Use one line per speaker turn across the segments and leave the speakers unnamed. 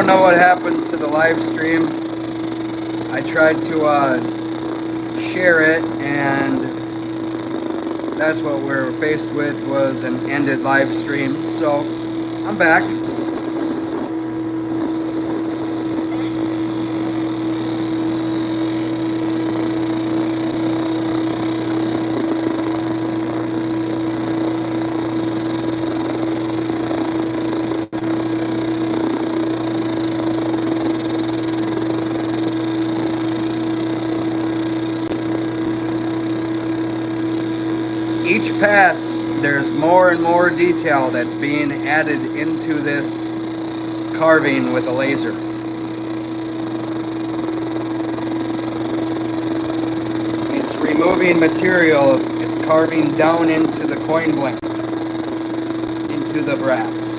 don't know what happened to the live stream. I tried to share it, and that's what we're faced with, was an ended live stream. So I'm back. Each pass, there's more and more detail that's being added into this carving with a laser. It's removing material, it's carving down into the coin blank, into the brass.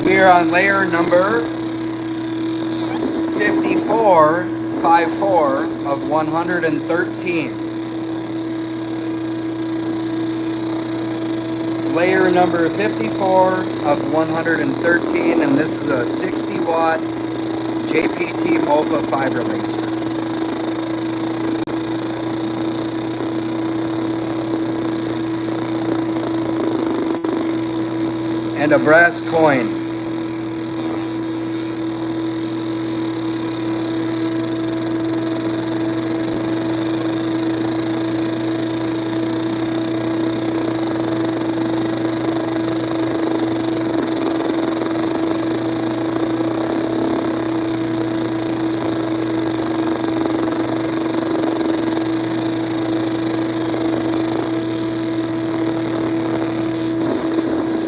We are on layer number 54 of 113. Layer number 54 of 113, and this is a 60 watt JPT MOPA fiber laser. And a brass coin.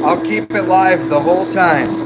I'll keep it live the whole time.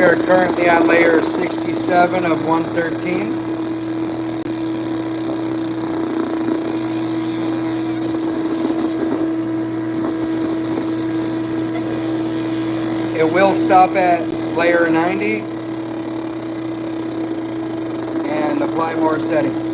We are currently on layer 67 of 113. It will stop at layer 90 and apply more settings.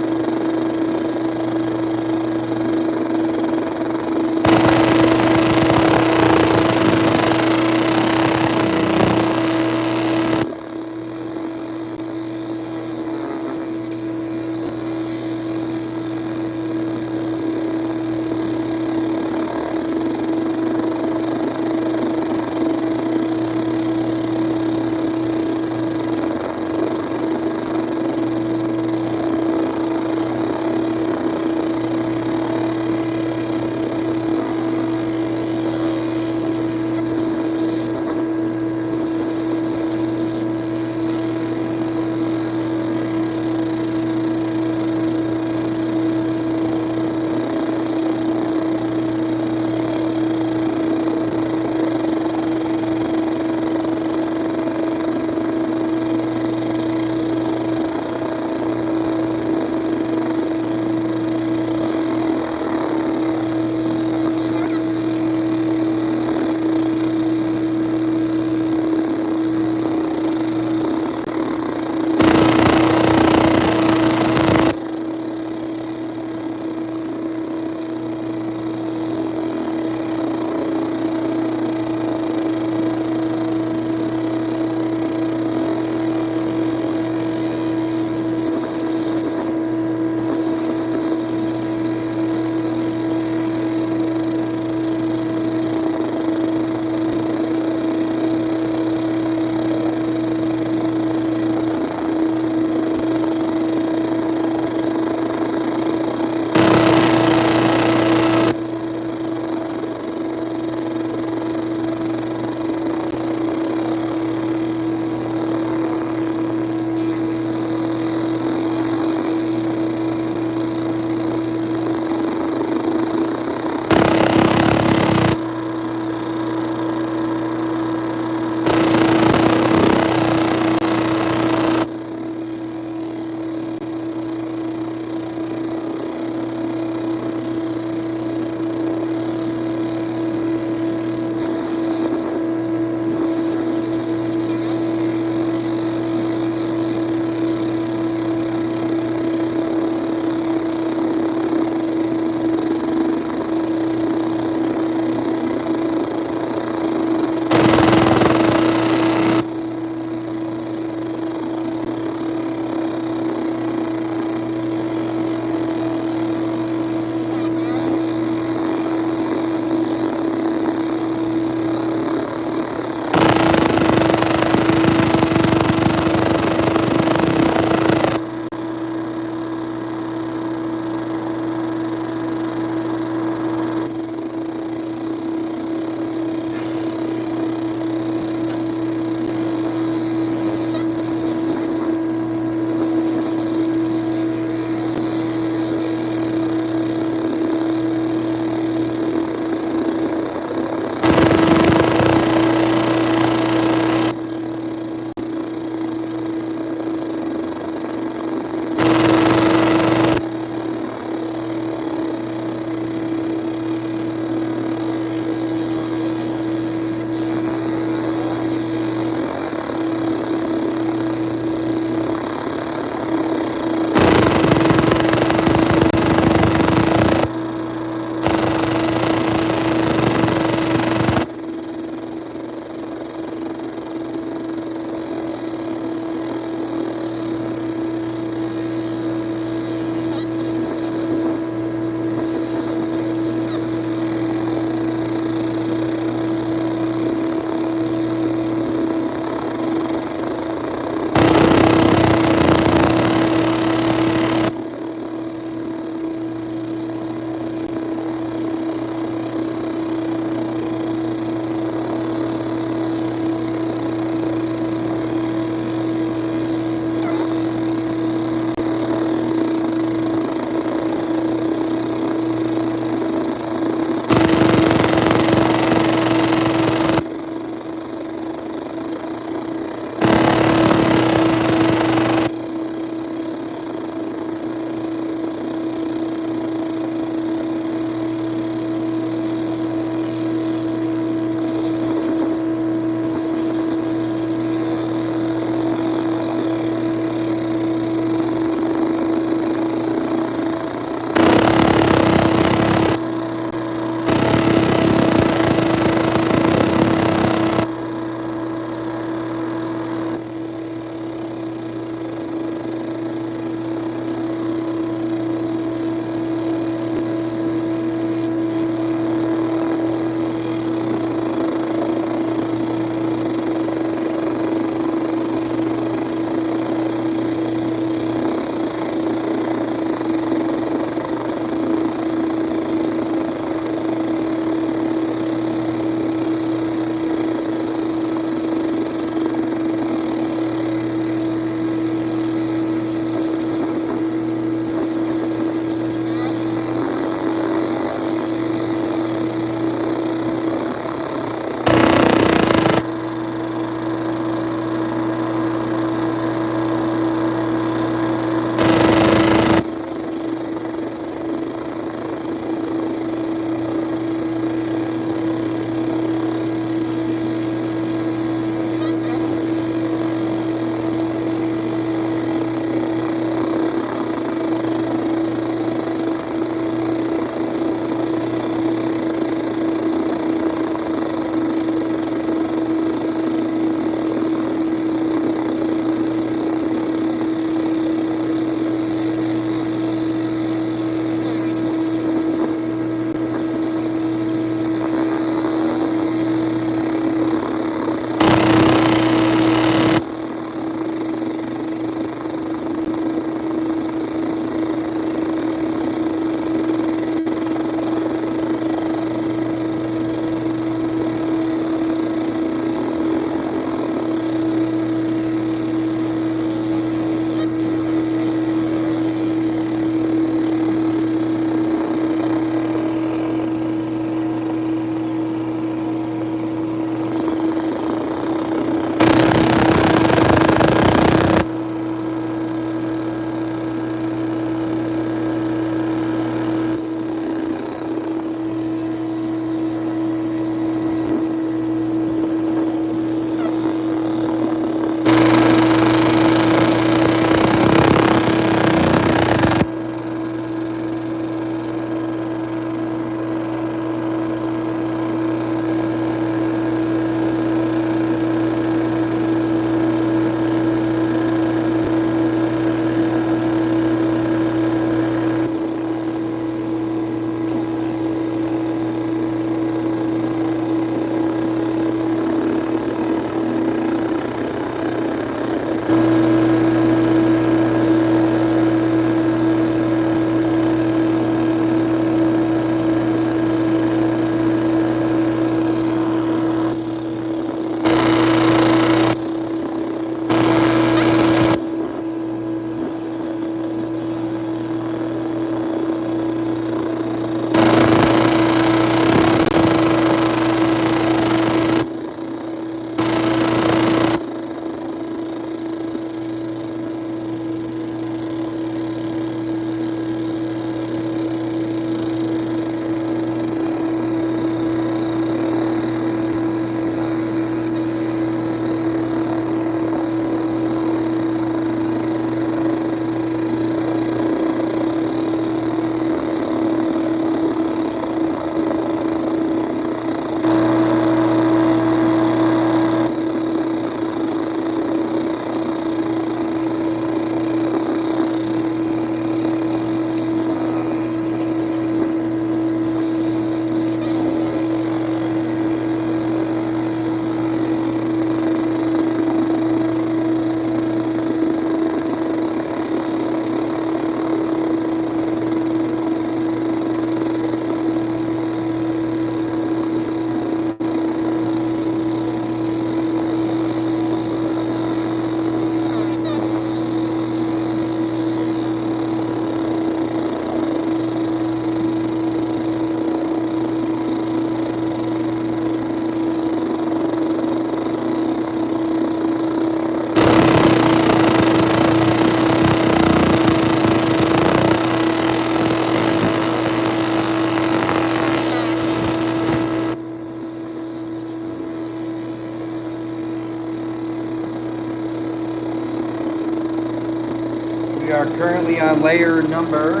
are currently on layer number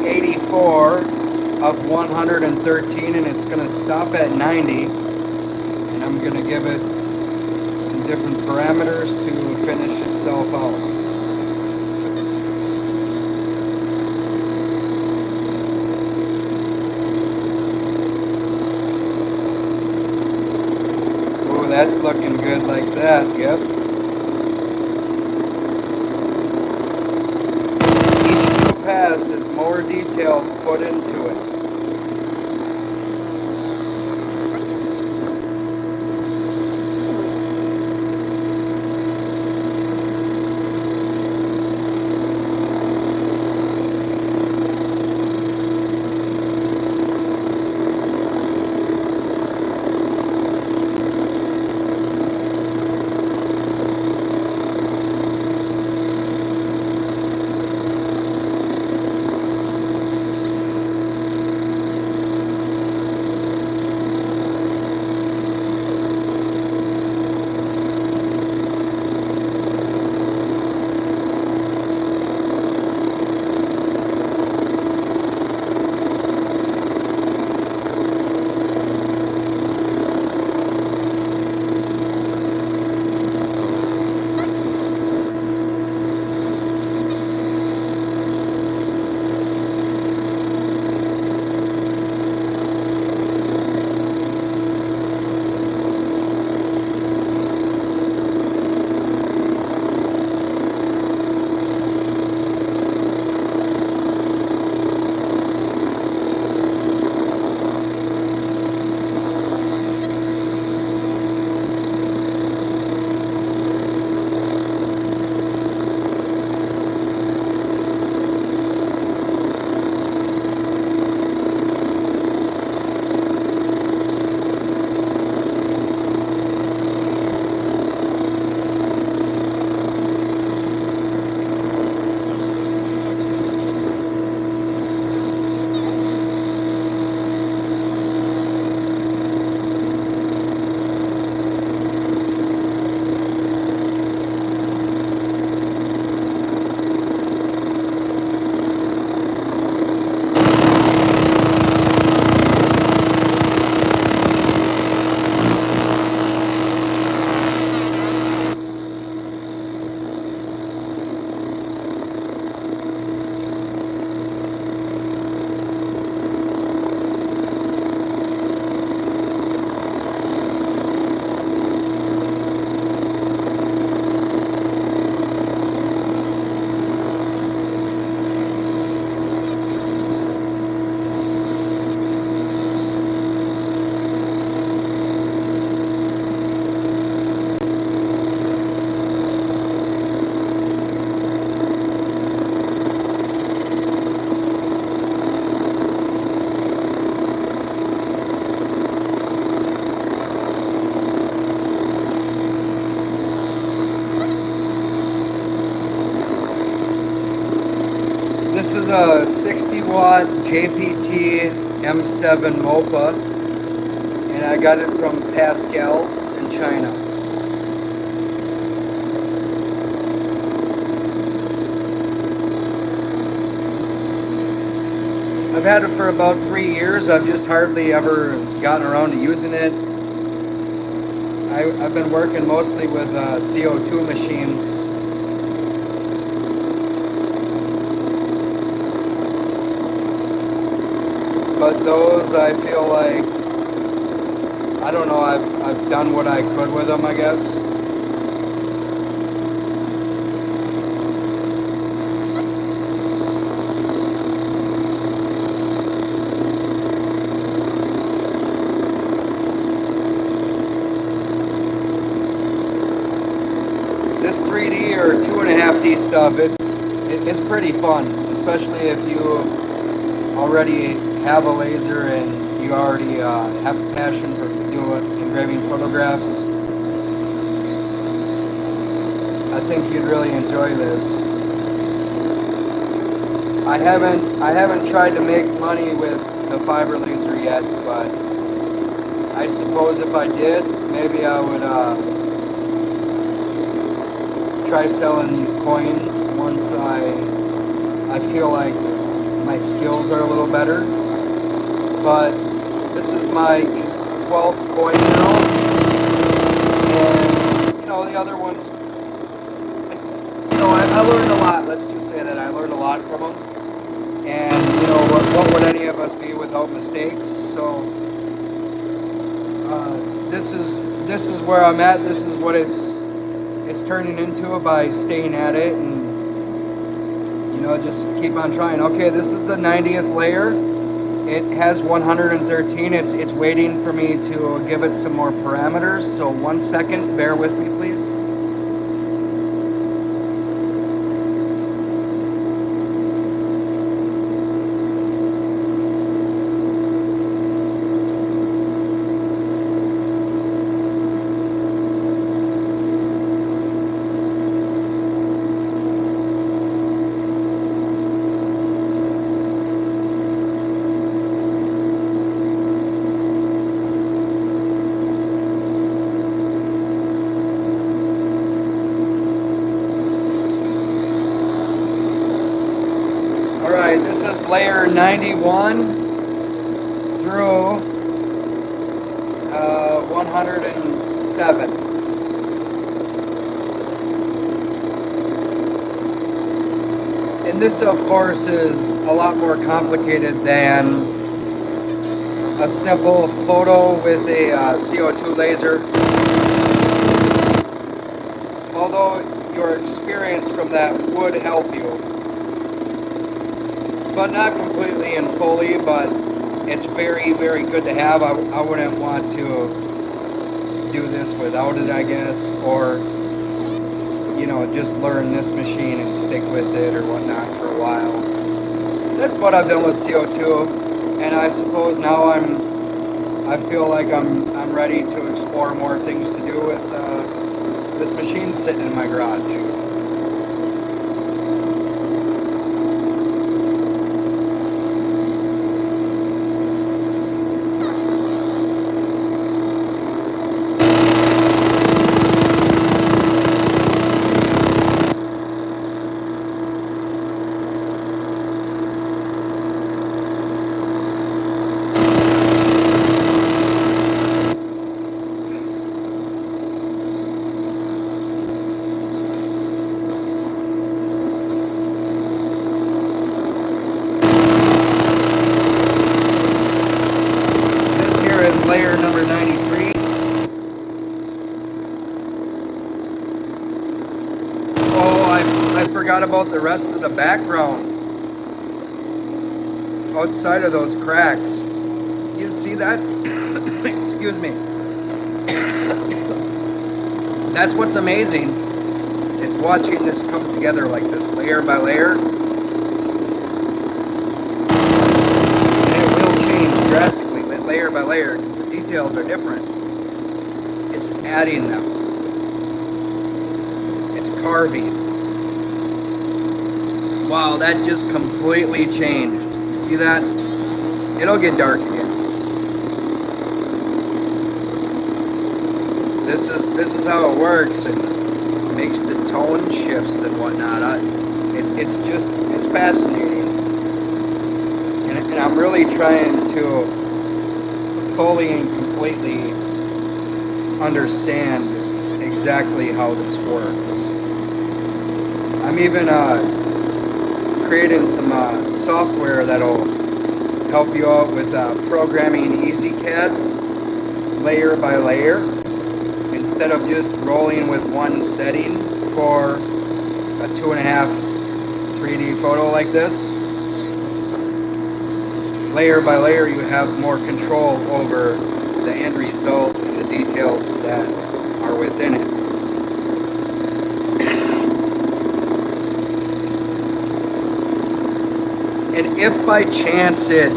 84 of 113, and it's going to stop at 90. And I'm going to give it some different parameters to finish itself out. Oh, that's looking good like that, yep. Each new pass is more detail put into it. This is a 60 watt JPT M7 MOPA, and I got it from Pascal in China. I've had it for about 3 years. I've just hardly ever gotten around to using it. I've been working mostly with CO2 machines. But those, I feel like, I don't know, I've done what I could with them, I guess. This 3D or 2.5D stuff, it's pretty fun, especially if you already have a laser and you already have a passion for doing engraving photographs. I think you'd really enjoy this. I haven't tried to make money with the fiber laser yet, but I suppose if I did, maybe I would try selling these coins I feel like my skills are a little better. But this is my 12th point now, and the other ones, I learned a lot. Let's just say that I learned a lot from them. And what would any of us be without mistakes? So this is where I'm at. This is what it's turning into by staying at it and just keep on trying. Okay, this is the 90th layer. It has 113. It's waiting for me to give it some more parameters. So 1 second, bear with me, please. Alright, this is layer 91 through 107. And this, of course, is a lot more complicated than a simple photo with a CO2 laser. Although your experience from that would help you. But not completely and fully, but it's very, very good to have. I wouldn't want to do this without it, I guess, or just learn this machine and stick with it or whatnot for a while. That's what I've done with CO2, and I suppose now I feel like I'm ready to explore more things to do with this machine sitting in my garage. Layer number 93. Oh, I forgot about the rest of the background. Outside of those cracks. You see that? Excuse me. That's what's amazing. Is watching this come together like this, layer by layer. And it will change drastically, layer by layer. Details are different. It's adding them. It's carving. Wow, that just completely changed. You see that? It'll get dark again. This is how it works, and makes the tone shifts and whatnot. It's fascinating, and I'm really trying to fully and completely understand exactly how this works. I'm even creating some software that'll help you out with programming EasyCAD layer by layer instead of just rolling with one setting for a 2.5 3D photo like this. Layer by layer, you have more control over the end result and the details that are within it. And if by chance it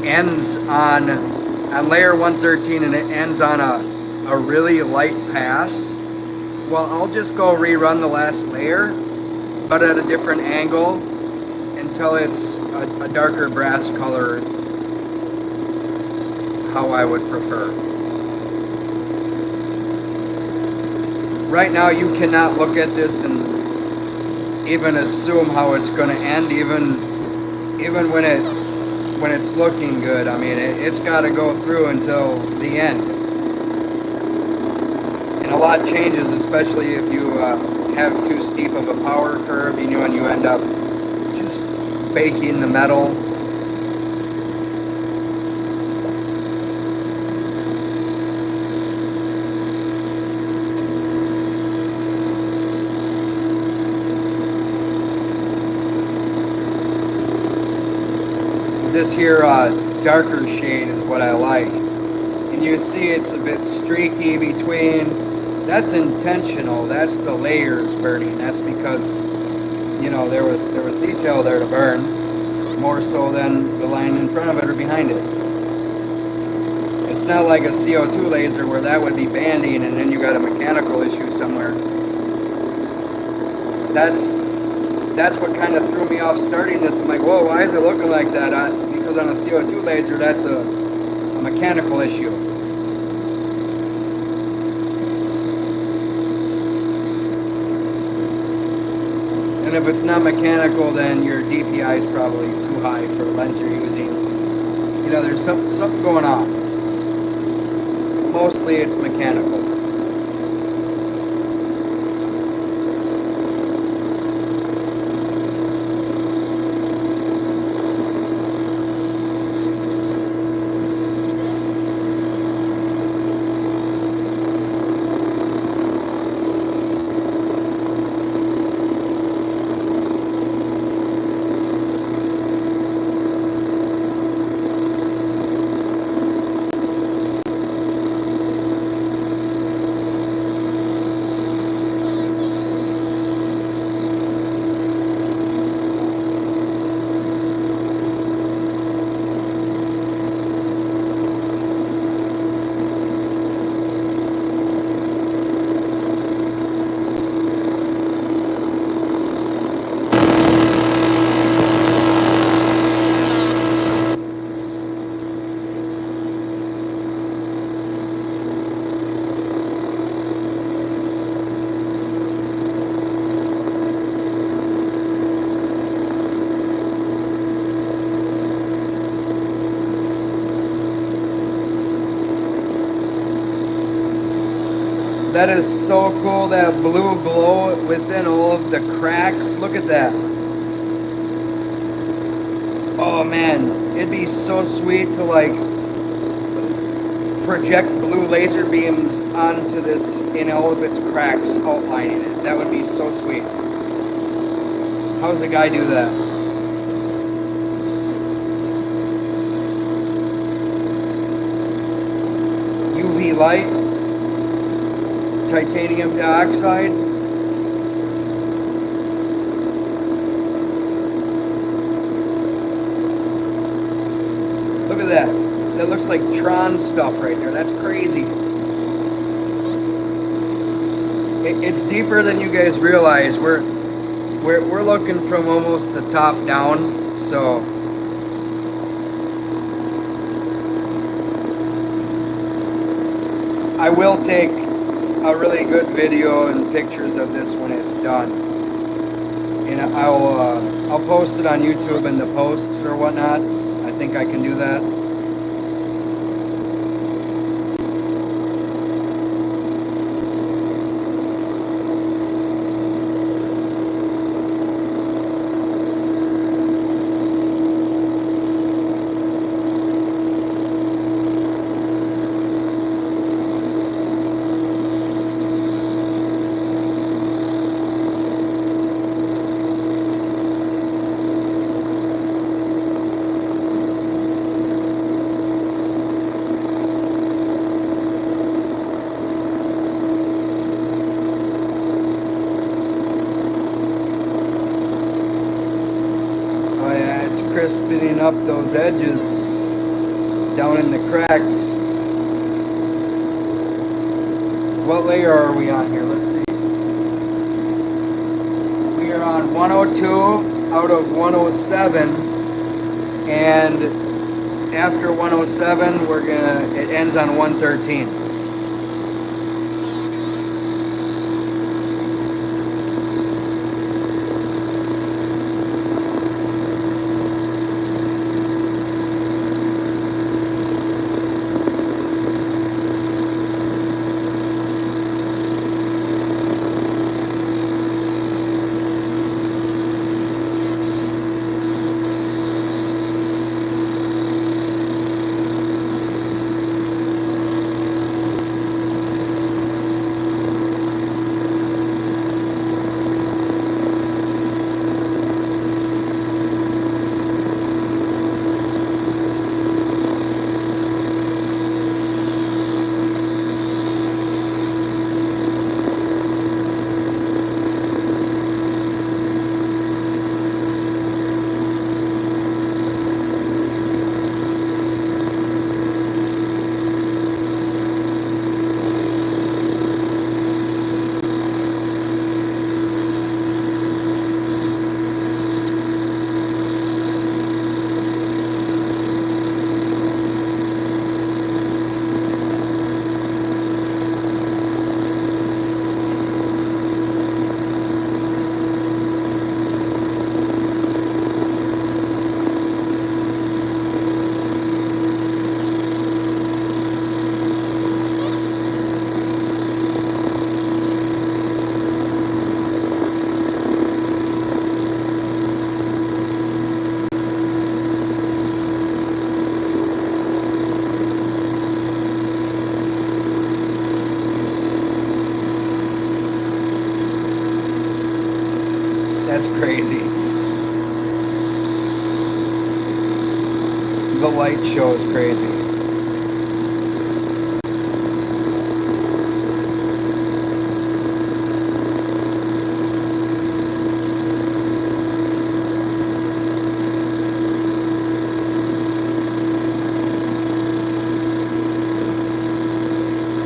ends on layer 113 and it ends on a really light pass, well, I'll just go rerun the last layer, but at a different angle until it's a darker brass color, how I would prefer. Right now you cannot look at this even assume how it's going to end, even when it's looking good. I mean, it's got to go through until the end. And a lot changes, especially if you have too steep of a power curve, you know, and you end up just baking the metal. This here darker shade is what I like. And you see it's a bit streaky between. That's intentional. That's the layers burning. That's because, you know, there was detail there to burn, more so than the line in front of it or behind it. It's not like a CO2 laser where that would be banding and then you got a mechanical issue somewhere. That's what kind of threw me off starting this. I'm like, whoa, why is it looking like that? Because on a CO2 laser, that's a mechanical issue. And if it's not mechanical, then your DPI is probably too high for the lens you're using. You know, there's something going on. Mostly it's mechanical. That is so cool, that blue glow within all of the cracks. Look at that. Oh man, it'd be so sweet to like project blue laser beams onto this in all of its cracks, outlining it. That would be so sweet. How does a guy do that? UV light. Titanium dioxide. Look at that. That looks like Tron stuff right there. That's crazy. It's deeper than you guys realize. We're looking from almost the top down, so I will take a really good video and pictures of this when it's done, and I'll post it on YouTube in the posts or whatnot. I think I can do that. Crisping up those edges down in the cracks. What layer are we on here? Let's see. We are on 102 out of 107, and after 107 it ends on 113. That's crazy. The light show is crazy.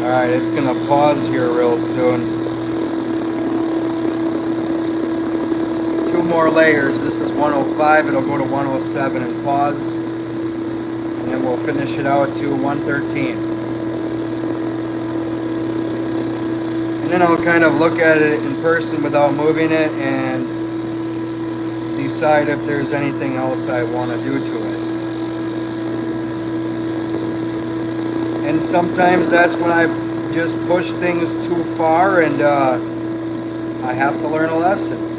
Alright, it's gonna pause here real soon. 2 more layers. This is 105, it'll go to 107 and pause. And then we'll finish it out to 113. And then I'll kind of look at it in person without moving it and decide if there's anything else I want to do to it. And sometimes that's when I just push things too far and I have to learn a lesson.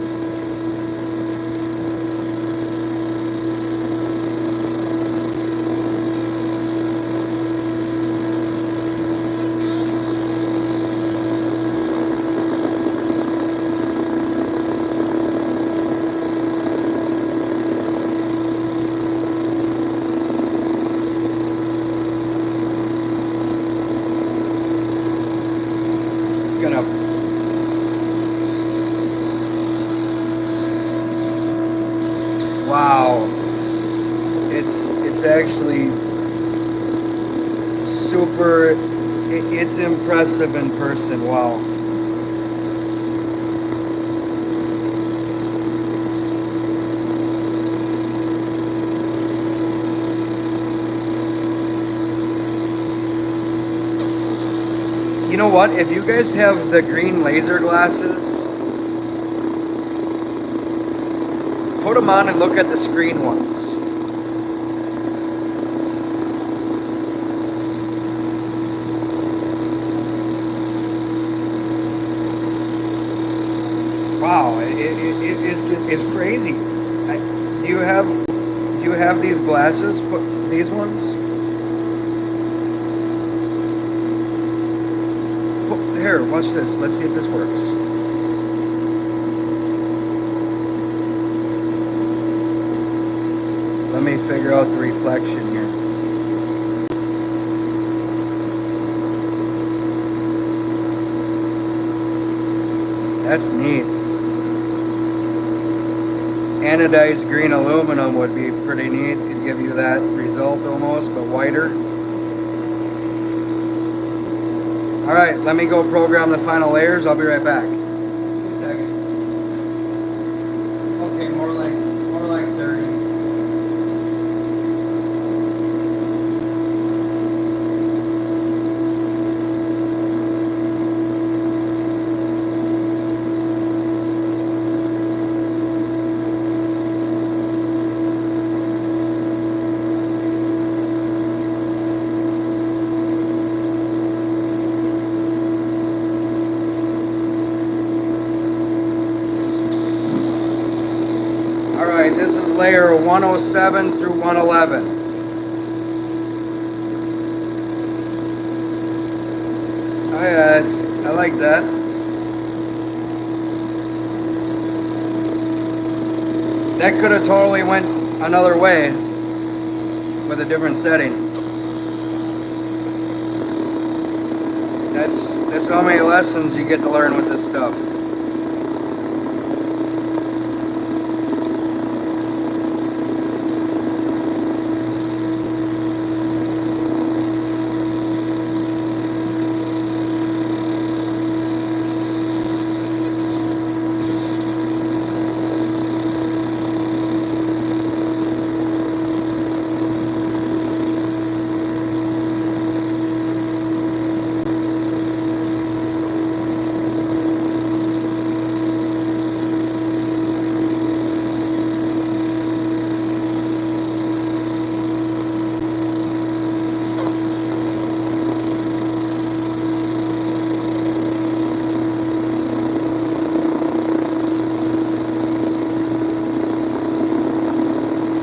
Wow, it's actually super, it's impressive in person. Wow. You know what, if you guys have the green laser glasses, put them on and look at the screen ones. Wow, it's crazy. Do you have these glasses? These ones? Here, watch this. Let's see if this works. Let me figure out the reflection here. That's neat. Anodized green aluminum would be pretty neat. It'd give you that result almost, but whiter. Alright, let me go program the final layers. I'll be right back. 2 seconds. Okay, more like 30. This is layer 107 through 111. Oh yes, I like that. That could have totally went another way with a different setting. That's how many lessons you get to learn with this stuff.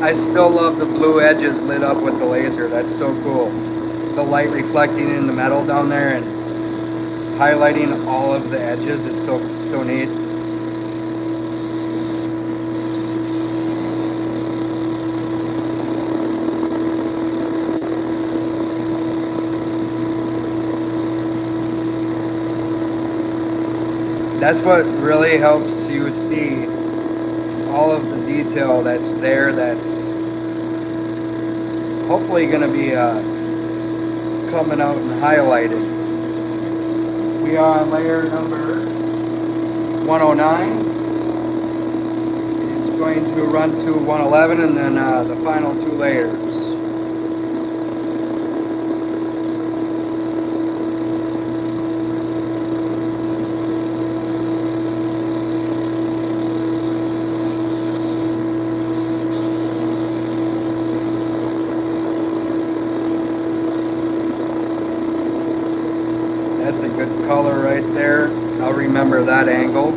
I still love the blue edges lit up with the laser. That's so cool. The light reflecting in the metal down there and highlighting all of the edges. It's so neat. That's what really helps you see all of the detail that's there, that's hopefully going to be coming out and highlighted. We are on layer number 109. It's going to run to 111 and then the final two layers. That's a good color right there. I'll remember that angle.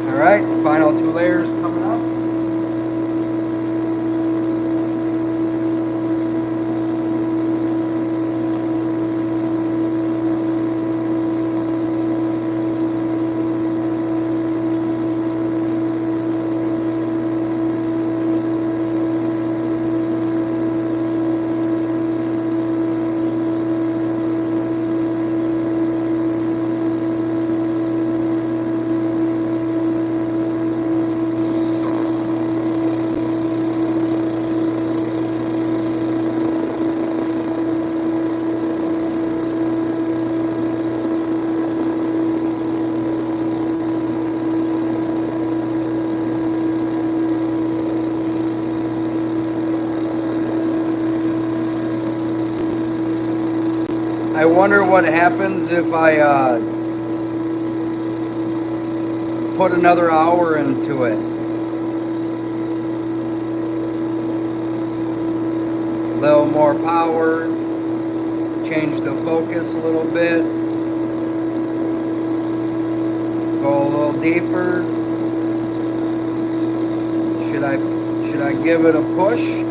Alright, final two layers coming up. I wonder what happens if I put another hour into it. A little more power, change the focus a little bit, go a little deeper. Should I give it a push?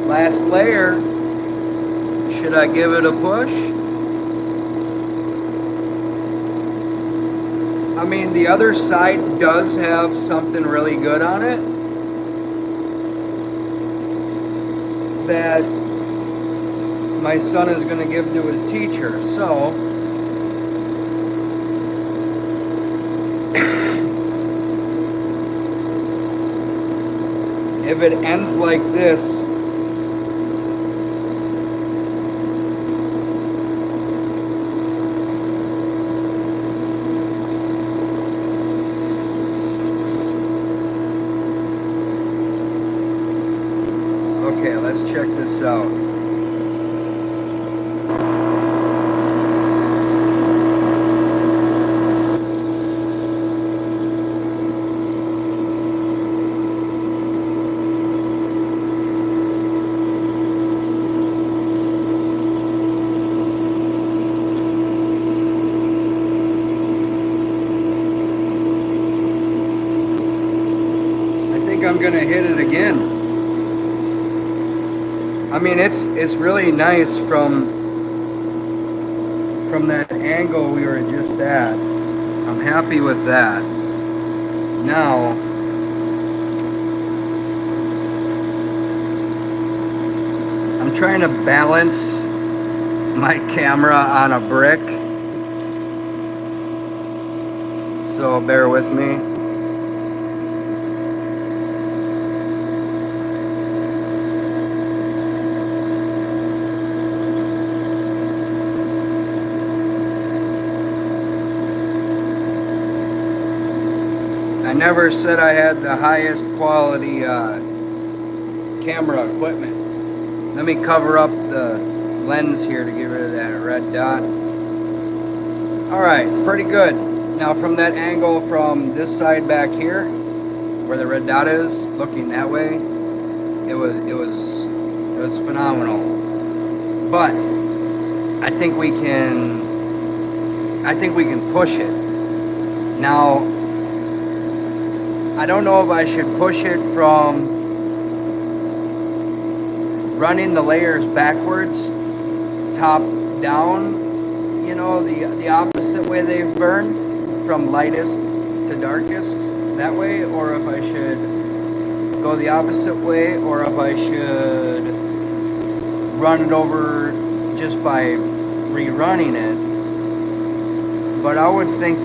Last layer, should I give it a push? I mean, the other side does have something really good on it that my son is going to give to his teacher. So, if it ends like this, okay, let's check this out. I think I'm gonna hit it again. I mean, it's really nice from that angle we were just at. I'm happy with that. Now, trying to balance my camera on a brick, so bear with me. I never said I had the highest quality camera equipment. Let me cover up the lens here to get rid of that red dot. Alright, pretty good. Now from that angle from this side back here, where the red dot is, looking that way, it was phenomenal. But I think we can push it. Now I don't know if I should push it from running the layers backwards, top down, you know, the opposite way they've burned, from lightest to darkest, that way, or if I should go the opposite way, or if I should run it over just by rerunning it. But I would think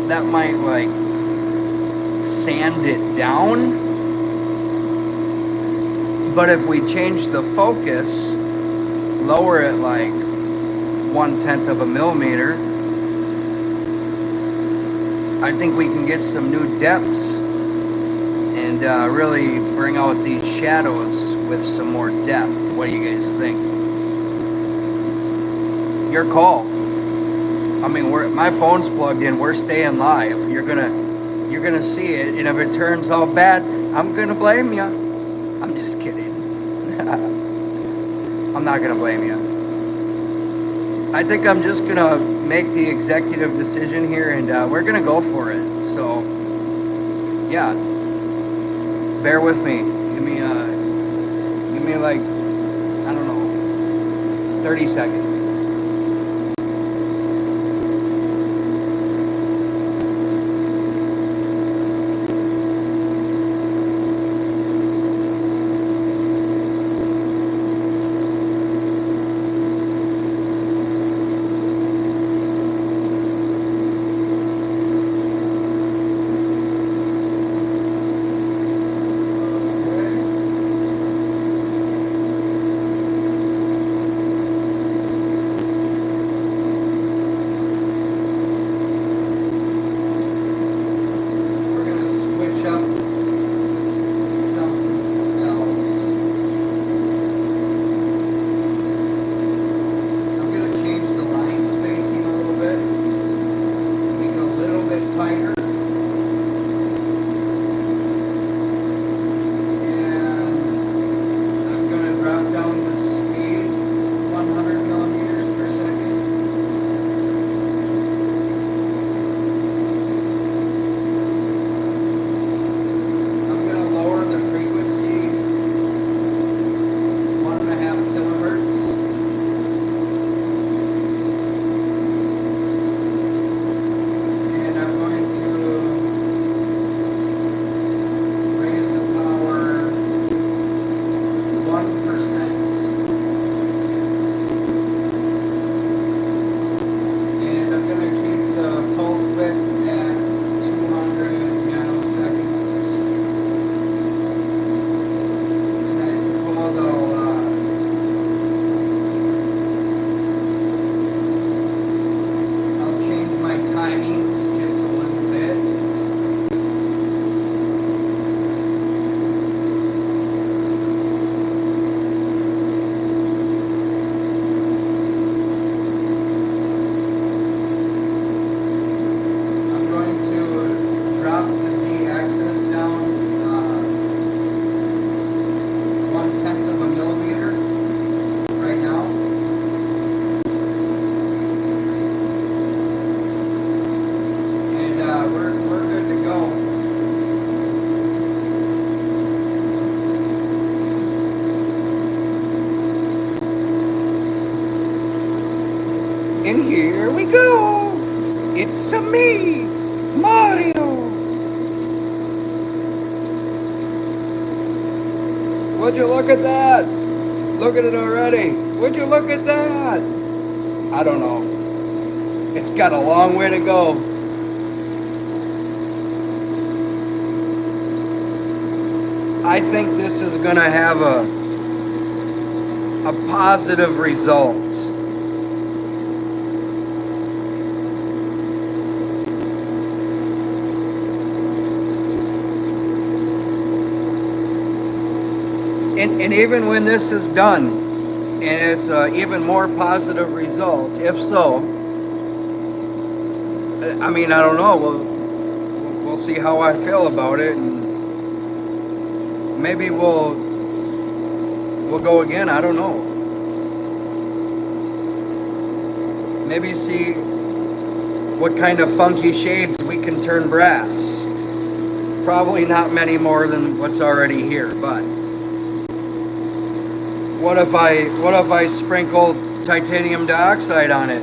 that might like sand it down. But if we change the focus, lower it like 1/10 of a millimeter, I think we can get some new depths and really bring out these shadows with some more depth. What do you guys think? Your call. I mean, my phone's plugged in. We're staying live. You're gonna see it, and if it turns out bad, I'm gonna blame you. I'm just kidding. I'm not gonna blame you. I think I'm just gonna make the executive decision here, and we're gonna go for it. So, yeah, bear with me. Give me like, I don't know, 30 seconds. And here we go. It's a me, Mario. Would you look at that? Look at it already. Would you look at that? I don't know. It's got a long way to go. I think this is going to have a positive result. And even when this is done, and it's an even more positive result, if so, I mean, I don't know. We'll see how I feel about it, and maybe we'll go again. I don't know. Maybe see what kind of funky shades we can turn brass. Probably not many more than what's already here, but what if I sprinkle titanium dioxide on it?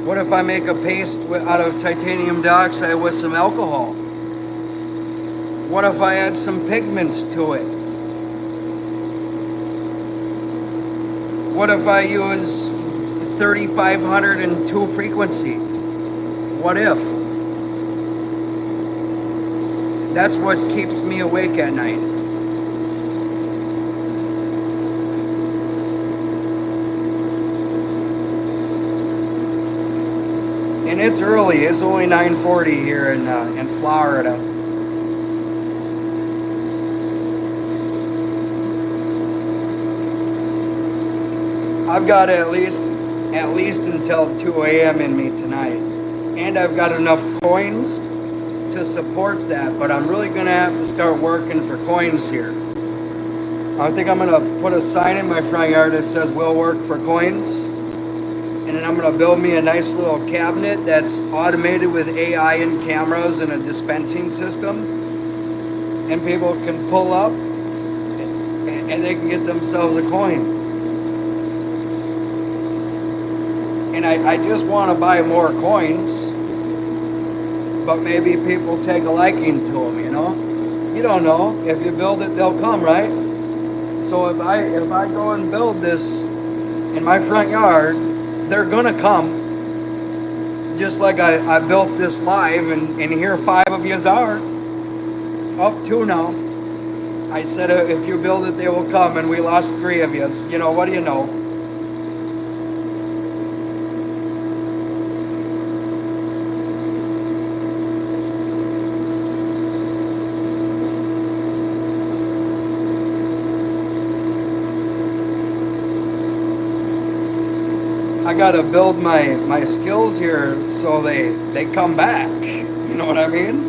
What if I make a paste out of titanium dioxide with some alcohol? What if I add some pigments to it? What if I use 3502 frequency? What if? That's what keeps me awake at night. And it's early. It's only 9:40 here in Florida. I've got at least until 2 a.m. in me tonight, and I've got enough coins to support that. But I'm really gonna have to start working for coins here. I think I'm gonna put a sign in my front yard that says "We'll work for coins." And then I'm going to build me a nice little cabinet that's automated with AI and cameras and a dispensing system. And people can pull up and they can get themselves a coin. And I just want to buy more coins. But maybe people take a liking to them, you know? You don't know. If you build it, they'll come, right? So if I go and build this in my front yard, they're gonna come, just like I built this live, and here 5 of yous are, up 2 now. I said if you build it, they will come, and we lost 3 of yous. You know, what do you know? I gotta build my skills here so they come back. You know what I mean?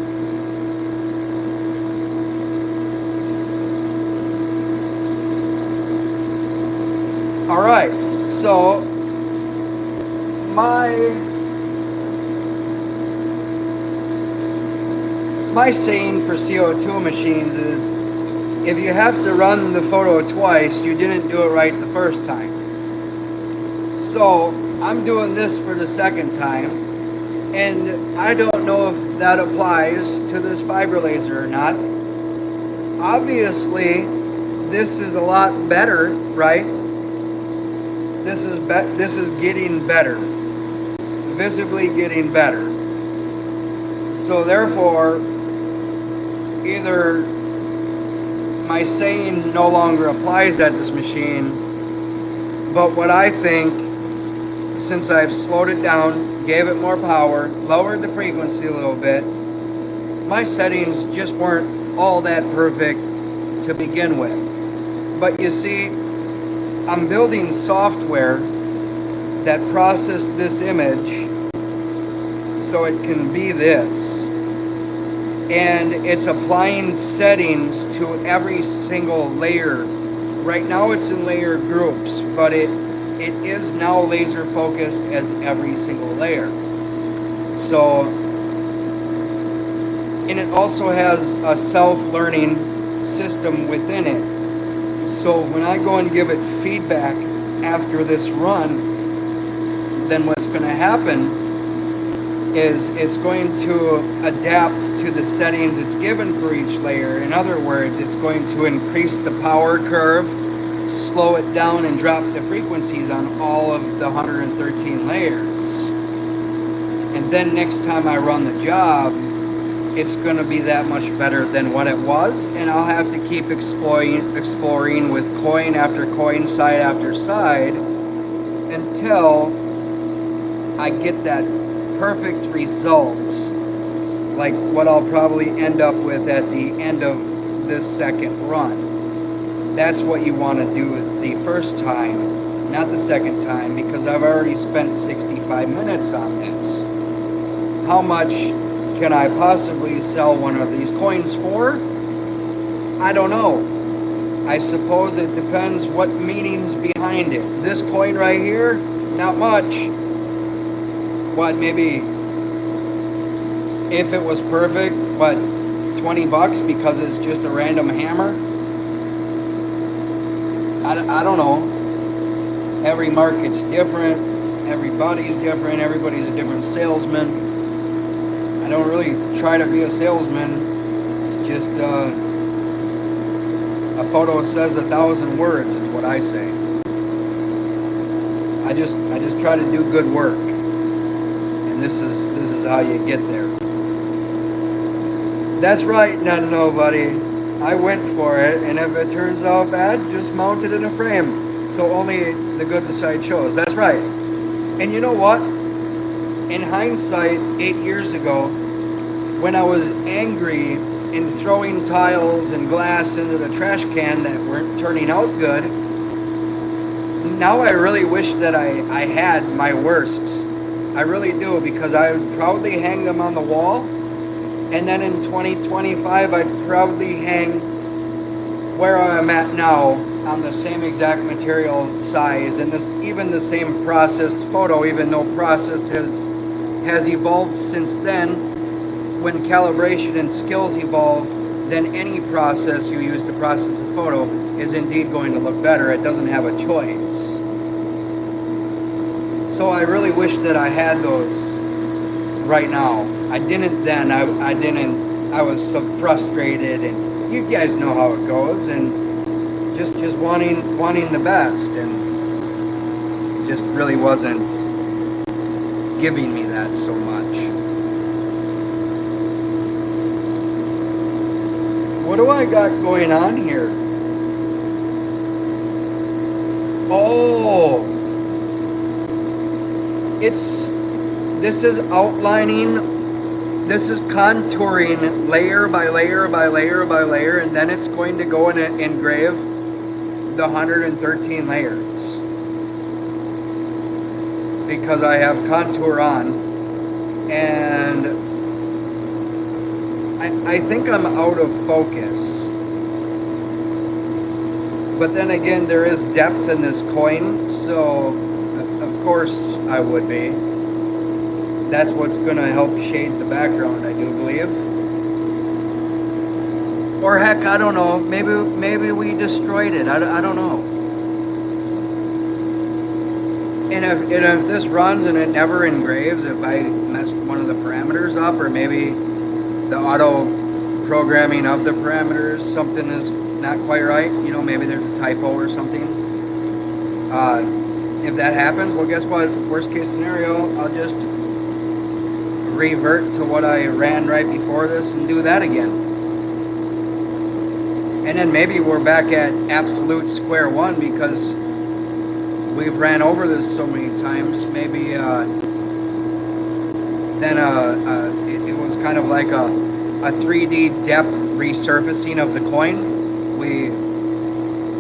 All right. So my saying for CO2 machines is, if you have to run the photo twice, you didn't do it right the first time. So I'm doing this for the second time, and I don't know if that applies to this fiber laser or not. Obviously, this is a lot better, right? This is getting better, visibly getting better. So therefore, either my saying no longer applies at this machine, but what I think, since I've slowed it down, gave it more power, lowered the frequency a little bit, my settings just weren't all that perfect to begin with. But you see, I'm building software that processed this image so it can be this. And it's applying settings to every single layer. Right now it's in layer groups, but it is now laser focused as every single layer. So, and it also has a self-learning system within it. So when I go and give it feedback after this run, then what's going to happen is it's going to adapt to the settings it's given for each layer. In other words, it's going to increase the power curve, slow it down, and drop the frequencies on all of the 113 layers. And then next time I run the job, it's going to be that much better than what it was, and I'll have to keep exploring with coin after coin, side after side, until I get that perfect result, like what I'll probably end up with at the end of this second run. That's what you want to do the first time, not the second time, because I've already spent 65 minutes on this. How much can I possibly sell one of these coins for? I don't know. I suppose it depends what meaning's behind it. This coin right here, not much. What, maybe, if it was perfect, what, 20 bucks because it's just a random hammer? I don't know. Every market's different. Everybody's different. Everybody's a different salesman. I don't really try to be a salesman. It's just a photo says 1,000 words is what I say. I just try to do good work, and this is how you get there. That's right, not nobody. I went for it, and if it turns out bad, just mount it in a frame, so only the good side shows. That's right. And you know what? In hindsight, 8 years ago, when I was angry and throwing tiles and glass into the trash can that weren't turning out good, now I really wish that I had my worsts. I really do, because I would proudly hang them on the wall, and then in 2025 I'd proudly hang where I'm at now on the same exact material size and even the same processed photo, even though processed has evolved since then. When calibration and skills evolve, then any process you use to process a photo is indeed going to look better. It doesn't have a choice. So I really wish that I had those right now. I didn't then. I didn't. I was so frustrated, and you guys know how it goes, and just wanting the best, and just really wasn't giving me that so much. What do I got going on here? Oh, this is outlining, this is contouring layer by layer by layer by layer, and then it's going to go and engrave the 113 layers. Because I have contour on, and I think I'm out of focus. But then again, there is depth in this coin, so of course I would be. That's what's going to help shade the background, I do believe. Or heck, I don't know. Maybe we destroyed it. I don't know. And if this runs and it never engraves, if I messed one of the parameters up, or maybe the auto programming of the parameters, something is not quite right, you know, maybe there's a typo or something. If that happens, well, guess what? Worst case scenario, I'll just revert to what I ran right before this and do that again. And then maybe we're back at absolute square one because we've ran over this so many times. Maybe then it was kind of like a 3D depth resurfacing of the coin. We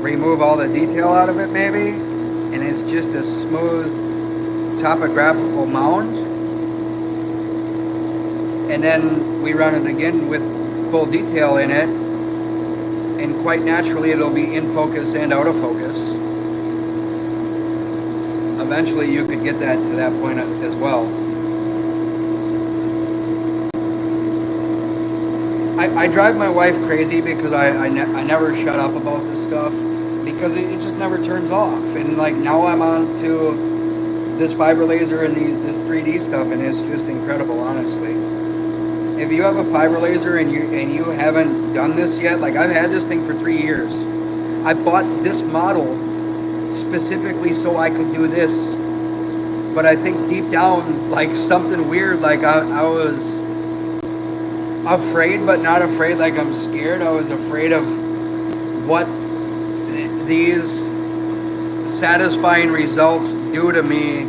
remove all the detail out of it maybe, and it's just a smooth topographical mound. And then we run it again with full detail in it, and quite naturally it'll be in focus and out of focus. Eventually you could get that to that point as well. I drive my wife crazy because I never shut up about this stuff, because it just never turns off. And like now I'm on to this fiber laser and this 3D stuff, and it's just incredible, honestly. If you have a fiber laser and you haven't done this yet, like I've had this thing for 3 years. I bought this model specifically so I could do this, but I think deep down, like something weird, like I was afraid, but not afraid. Like I'm scared. I was afraid of what these satisfying results do to me,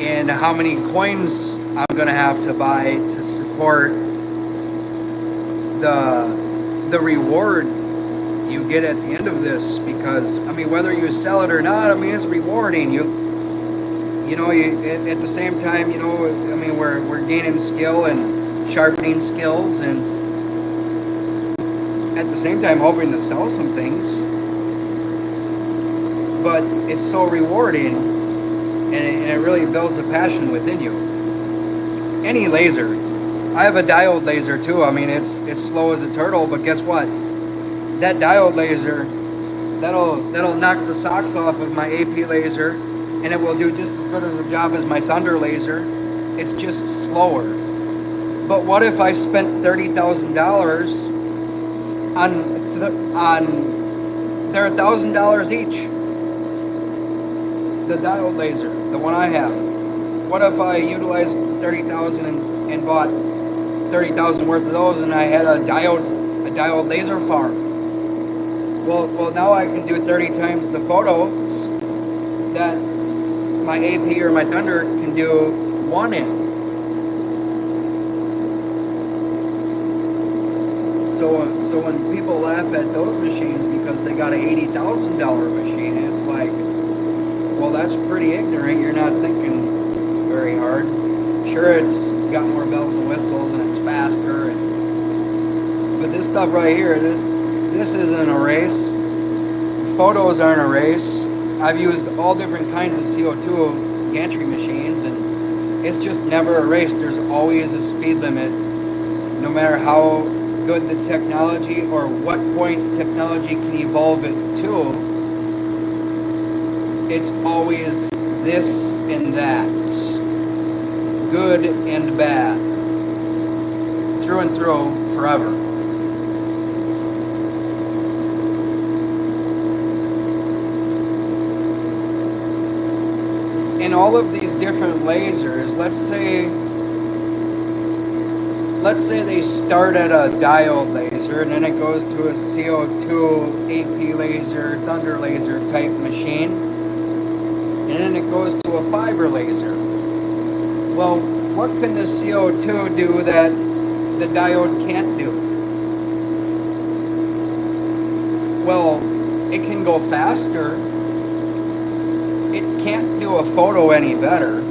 and how many coins I'm gonna have to buy to support the reward you get at the end of this. Because I mean, whether you sell it or not, I mean, it's rewarding. At the same time, I mean, we're gaining skill and sharpening skills, and at the same time hoping to sell some things. But it's so rewarding, and it really builds a passion within you. Any laser. I have a diode laser too. I mean, it's slow as a turtle, but guess what? That diode laser, that'll knock the socks off of my AP laser, and it will do just as good of a job as my Thunder laser. It's just slower. But what if I spent $30,000 on they're $1,000 each? The diode laser, the one I have. What if I utilized 30,000 and bought 30,000 worth of those, and I had a diode laser farm? Well, now I can do 30 times the photos that my AP or my Thunder can do one in. So when people laugh at those machines because they got a $80,000 machine, it's like, well, that's pretty ignorant. You're not thinking very hard. Sure, it's got more bells and whistles and it's faster, but this stuff right here, this isn't a race. Photos aren't a race. I've used all different kinds of CO2 gantry machines, and it's just never a race. There's always a speed limit, no matter how good the technology or what point technology can evolve it to. It's always this and that, good and bad, through and through, forever. In all of these different lasers, let's say they start at a diode laser, and then it goes to a CO2 AP laser, Thunder laser type machine, and then it goes to a fiber laser. Well, what can the CO2 do that the diode can't do? Well, it can go faster. It can't do a photo any better.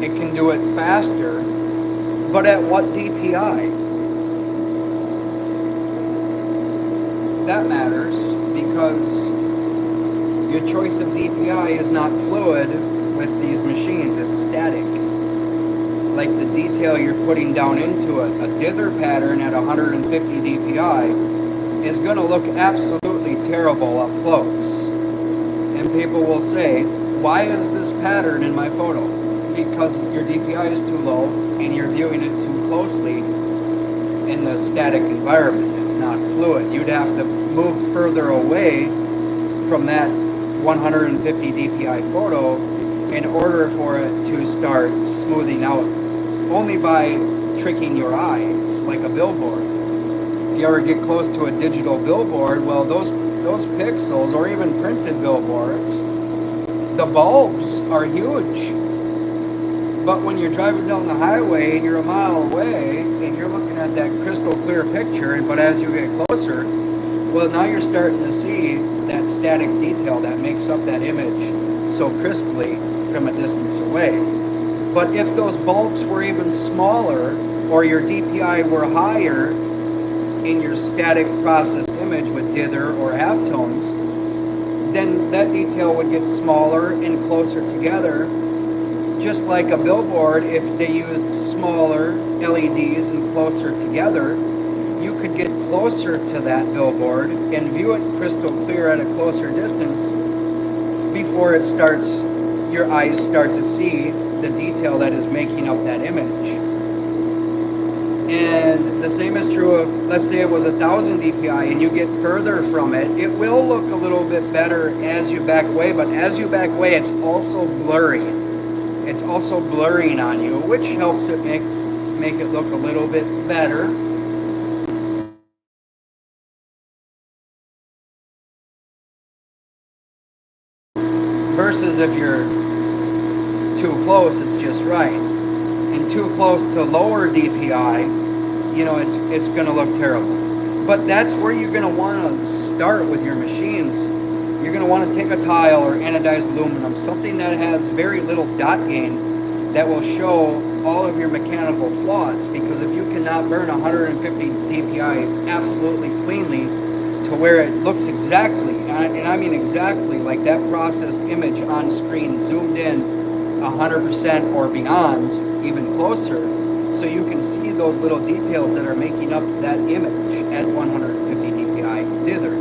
It can do it faster, but at what DPI? That matters, because your choice of DPI is not fluid with these machines, it's static. Like the detail you're putting down into a dither pattern at 150 DPI is going to look absolutely terrible up close. And people will say, why is this pattern in my photo? Because your DPI is too low and you're viewing it too closely in the static environment. It's not fluid. You'd have to move further away from that 150 DPI photo in order for it to start smoothing out, only by tricking your eyes, like a billboard. If you ever get close to a digital billboard, well, those pixels, or even printed billboards, the bulbs are huge. But when you're driving down the highway and you're a mile away and you're looking at that crystal clear picture, but as you get closer, well, now you're starting to see that static detail that makes up that image so crisply from a distance away. But if those bulbs were even smaller, or your DPI were higher in your static processed image with dither or halftones, then that detail would get smaller and closer together. Just like a billboard, if they used smaller LEDs and closer together, you could get closer to that billboard and view it crystal clear at a closer distance before it starts, your eyes start to see the detail that is making up that image. And the same is true of, let's say it was 1,000 DPI and you get further from it, it will look a little bit better as you back away, but as you back away, it's also blurry. It's also blurring on you, which helps it make it look a little bit better. Versus if you're too close, it's just right. And too close to lower DPI, you know, it's going to look terrible. But that's where you're going to want to start with your machines. You're going to want to take a tile or anodized aluminum, something that has very little dot gain, that will show all of your mechanical flaws. Because if you cannot burn 150 DPI absolutely cleanly to where it looks exactly, and I mean exactly, like that processed image on screen, zoomed in 100% or beyond, even closer, so you can see those little details that are making up that image at 150 DPI thither.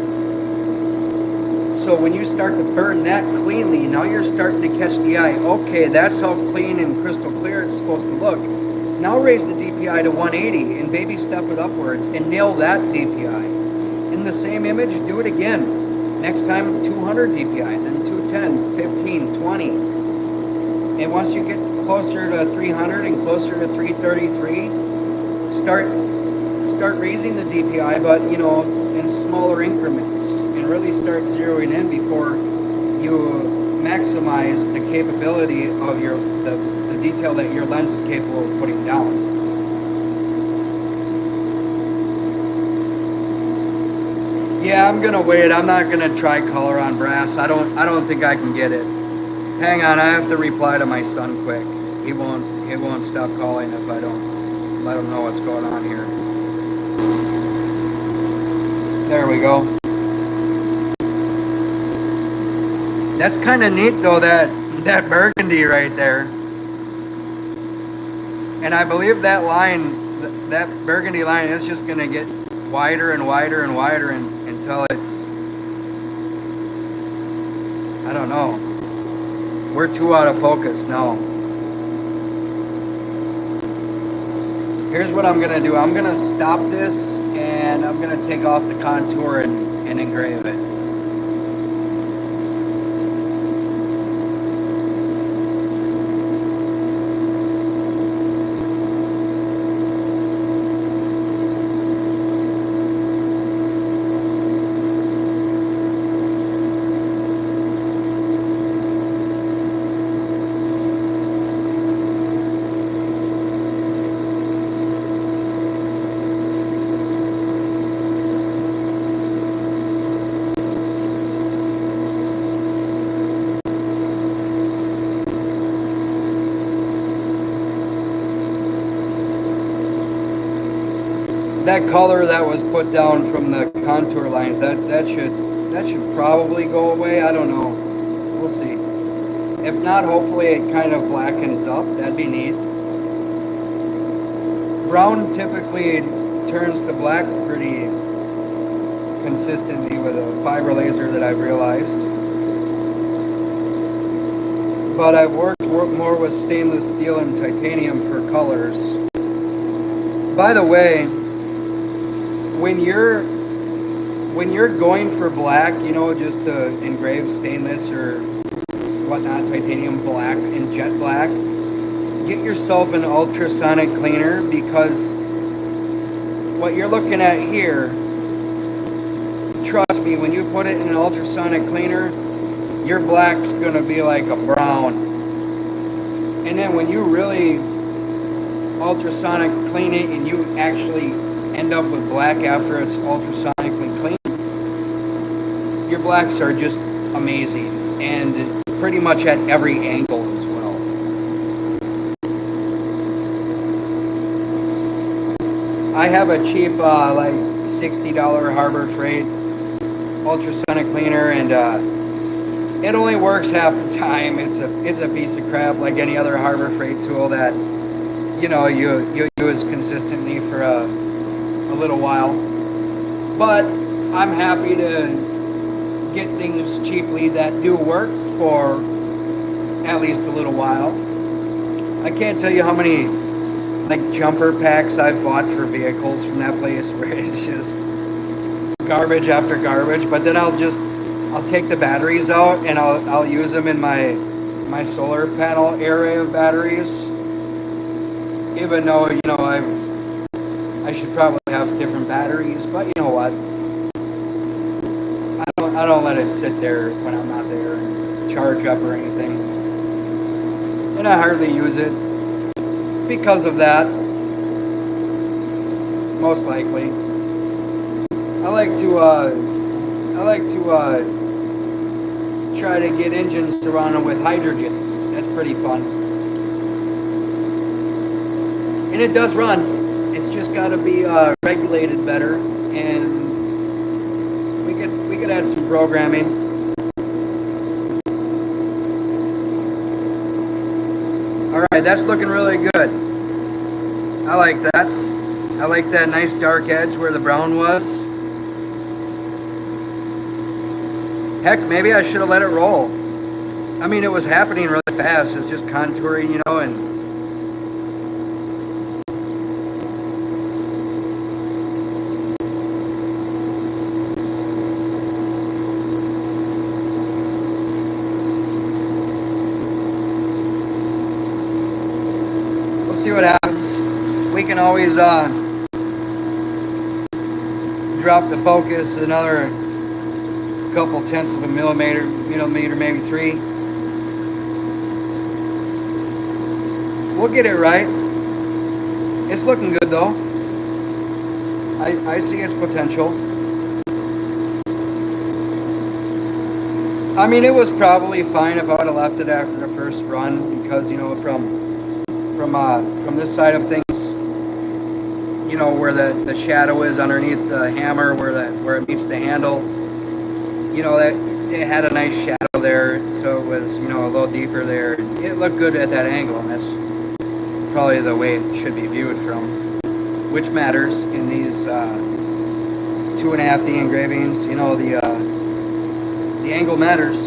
So when you start to burn that cleanly, now you're starting to catch the eye. Okay, that's how clean and crystal clear it's supposed to look. Now raise the DPI to 180 and baby step it upwards and nail that DPI. In the same image, do it again. Next time 200 DPI, then 210, 15, 20. And once you get closer to 300 and closer to 333, start raising the DPI, but you know, in smaller increments, and really start zeroing in before you maximize the capability of the detail that your lens is capable of putting down. Yeah, I'm gonna wait. I'm not gonna try color on brass. I don't think I can get it. Hang on, I have to reply to my son quick. He won't stop calling if I don't let him know what's going on here. There we go. That's kind of neat though, that burgundy right there. And I believe that line, that burgundy line is just gonna get wider and wider and wider until it's, I don't know. We're too out of focus now. Here's what I'm gonna do. I'm gonna stop this and I'm gonna take off the contour and engrave it. That color that was put down from the contour lines, that should probably go away. I don't know. We'll see. If not, hopefully it kind of blackens up. That'd be neat. Brown typically turns to black pretty consistently with a fiber laser that I've realized. But I've worked more with stainless steel and titanium for colors. By the way, when you're going for black, you know, just to engrave stainless or whatnot, titanium black and jet black, get yourself an ultrasonic cleaner, because what you're looking at here, trust me, when you put it in an ultrasonic cleaner, your black's gonna be like a brown. And then when you really ultrasonic clean it and you actually end up with black after it's ultrasonically clean, your blacks are just amazing and pretty much at every angle as well. I have a cheap like $60 Harbor Freight ultrasonic cleaner, and it only works half the time. It's a piece of crap like any other Harbor Freight tool that, you know, you use consistently for a little while. But I'm happy to get things cheaply that do work for at least a little while. I can't tell you how many like jumper packs I've bought for vehicles from that place where it's just garbage after garbage. But then I'll take the batteries out and I'll use them in my solar panel area of batteries. Even though I should probably have different batteries, but you know what? I don't let it sit there when I'm not there and charge up or anything. And I hardly use it because of that. Most likely. I like to try to get engines to run with hydrogen. That's pretty fun. And it does run. It's just got to be regulated better, and we could add some programming. All right, that's looking really good. I like that. I like that nice dark edge where the brown was. Heck, maybe I should have let it roll. I mean, it was happening really fast. It's just contouring, and we'll see what happens. We can always drop the focus another couple tenths of a millimeter, maybe 3. We'll get it right. It's looking good though. I see its potential. I mean, it was probably fine if I would have left it after the first run because from this side of things, where the shadow is underneath the hammer, where it meets the handle, that it had a nice shadow there, so it was a little deeper there. It looked good at that angle, and that's probably the way it should be viewed from, which matters in these 2.5D engravings. The angle matters.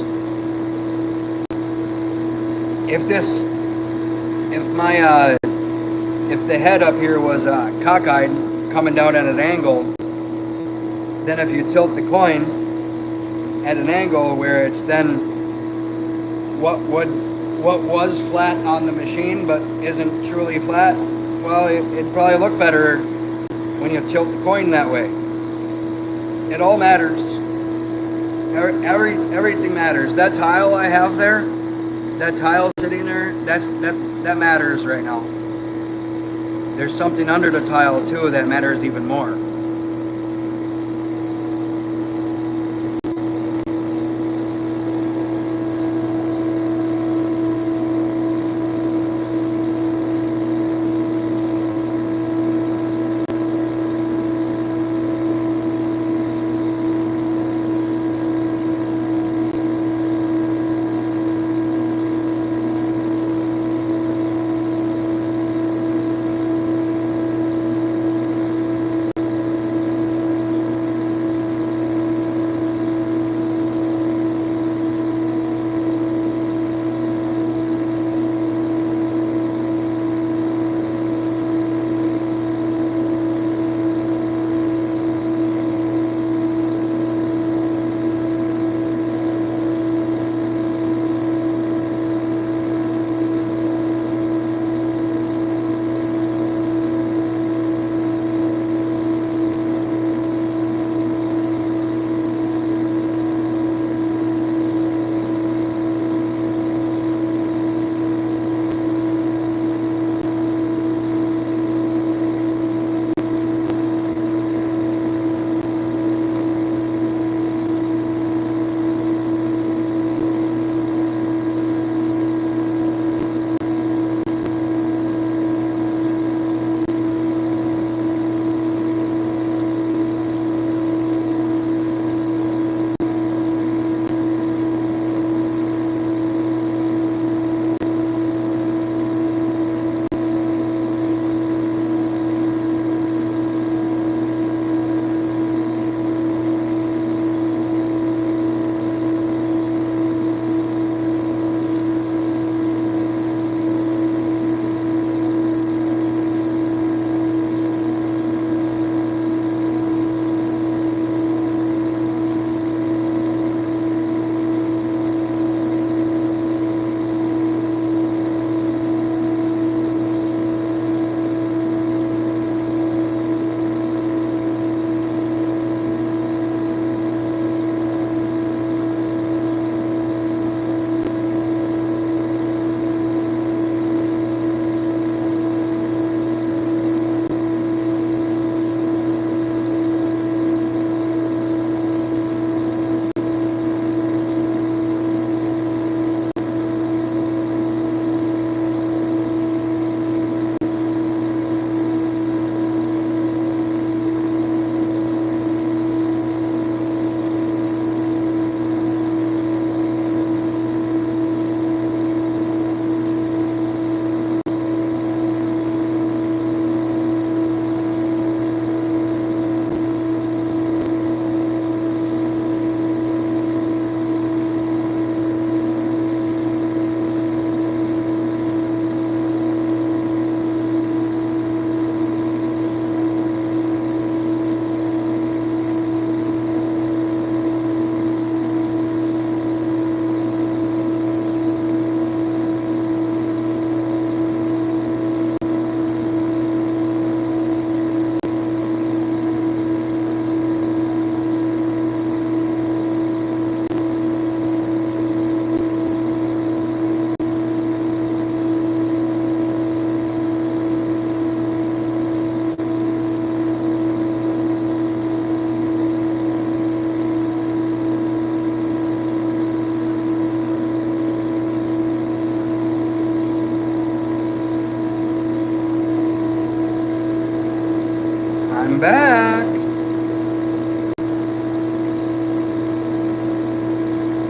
If the head up here was cockeyed, coming down at an angle, then if you tilt the coin at an angle where it's then what was flat on the machine but isn't truly flat, well, it'd probably look better when you tilt the coin that way. It all matters. Everything matters. That tile I have there, that tile sitting there, that matters right now. There's something under the tile too that matters even more.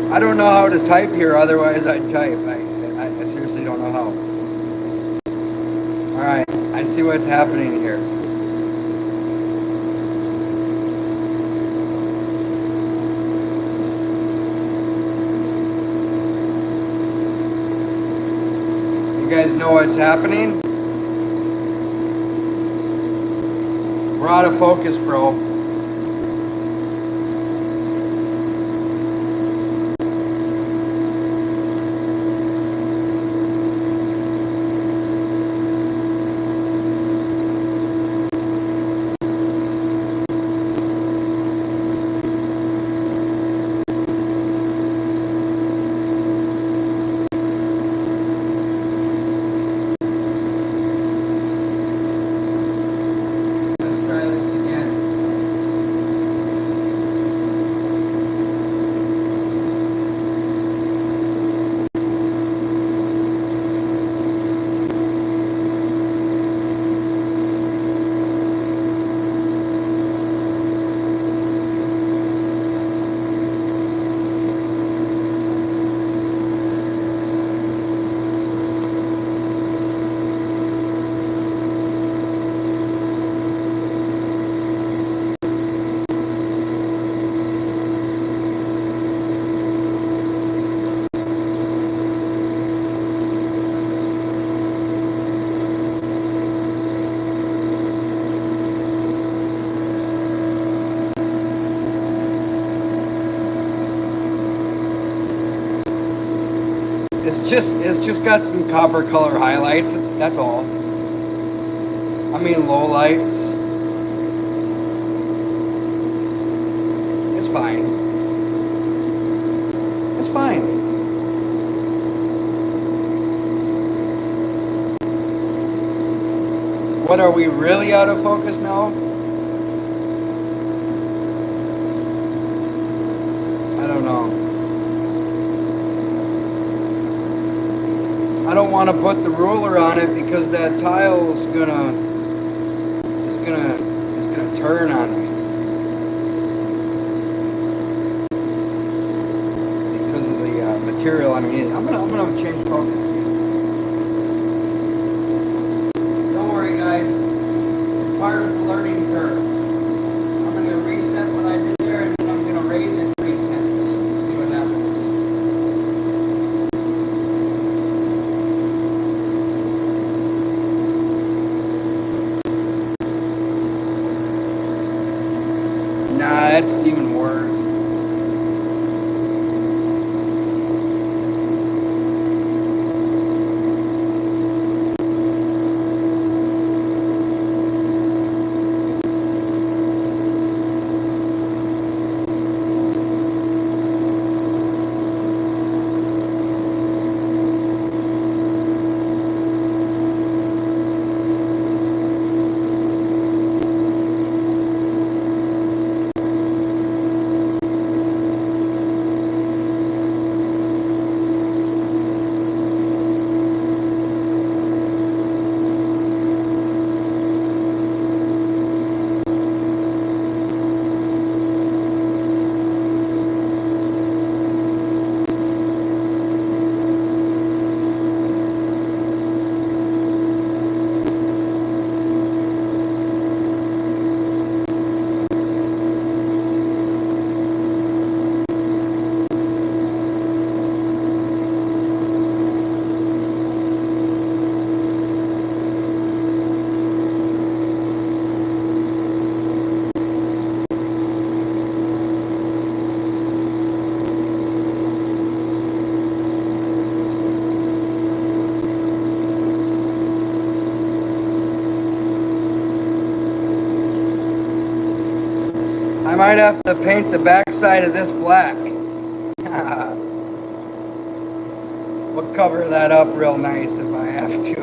I don't know how to type here, otherwise I'd type. I seriously don't know how. Alright, I see what's happening here. You guys know what's happening? We're out of focus, bro. Let's try this again. It's just got some copper color highlights. That's all. I mean low lights. It's fine. It's fine. What, are we really out of focus now? I don't know. I don't want to put the ruler on it because that tile is gonna turn on me because of the material underneath. I'm gonna change focus. Don't worry, guys. It's part of the learning curve. I'm gonna reset what I did there, and then I'm gonna raise it 3/10. See what happens. Nah, that's even worse. I might have to paint the backside of this black. We'll cover that up real nice if I have to.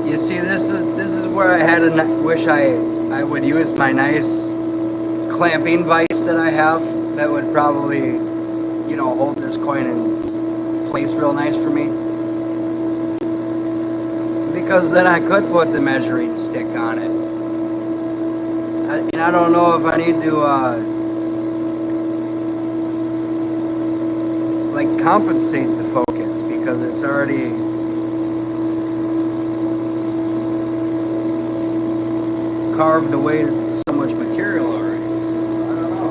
You see, this is where I had wish I would use my nice clamping vise that I have that would probably, you know, hold this coin in place real nice for me. because then I could put the measuring stick on it. And I don't know if I need to like compensate the focus because it's already carved away so much material already. So I don't know.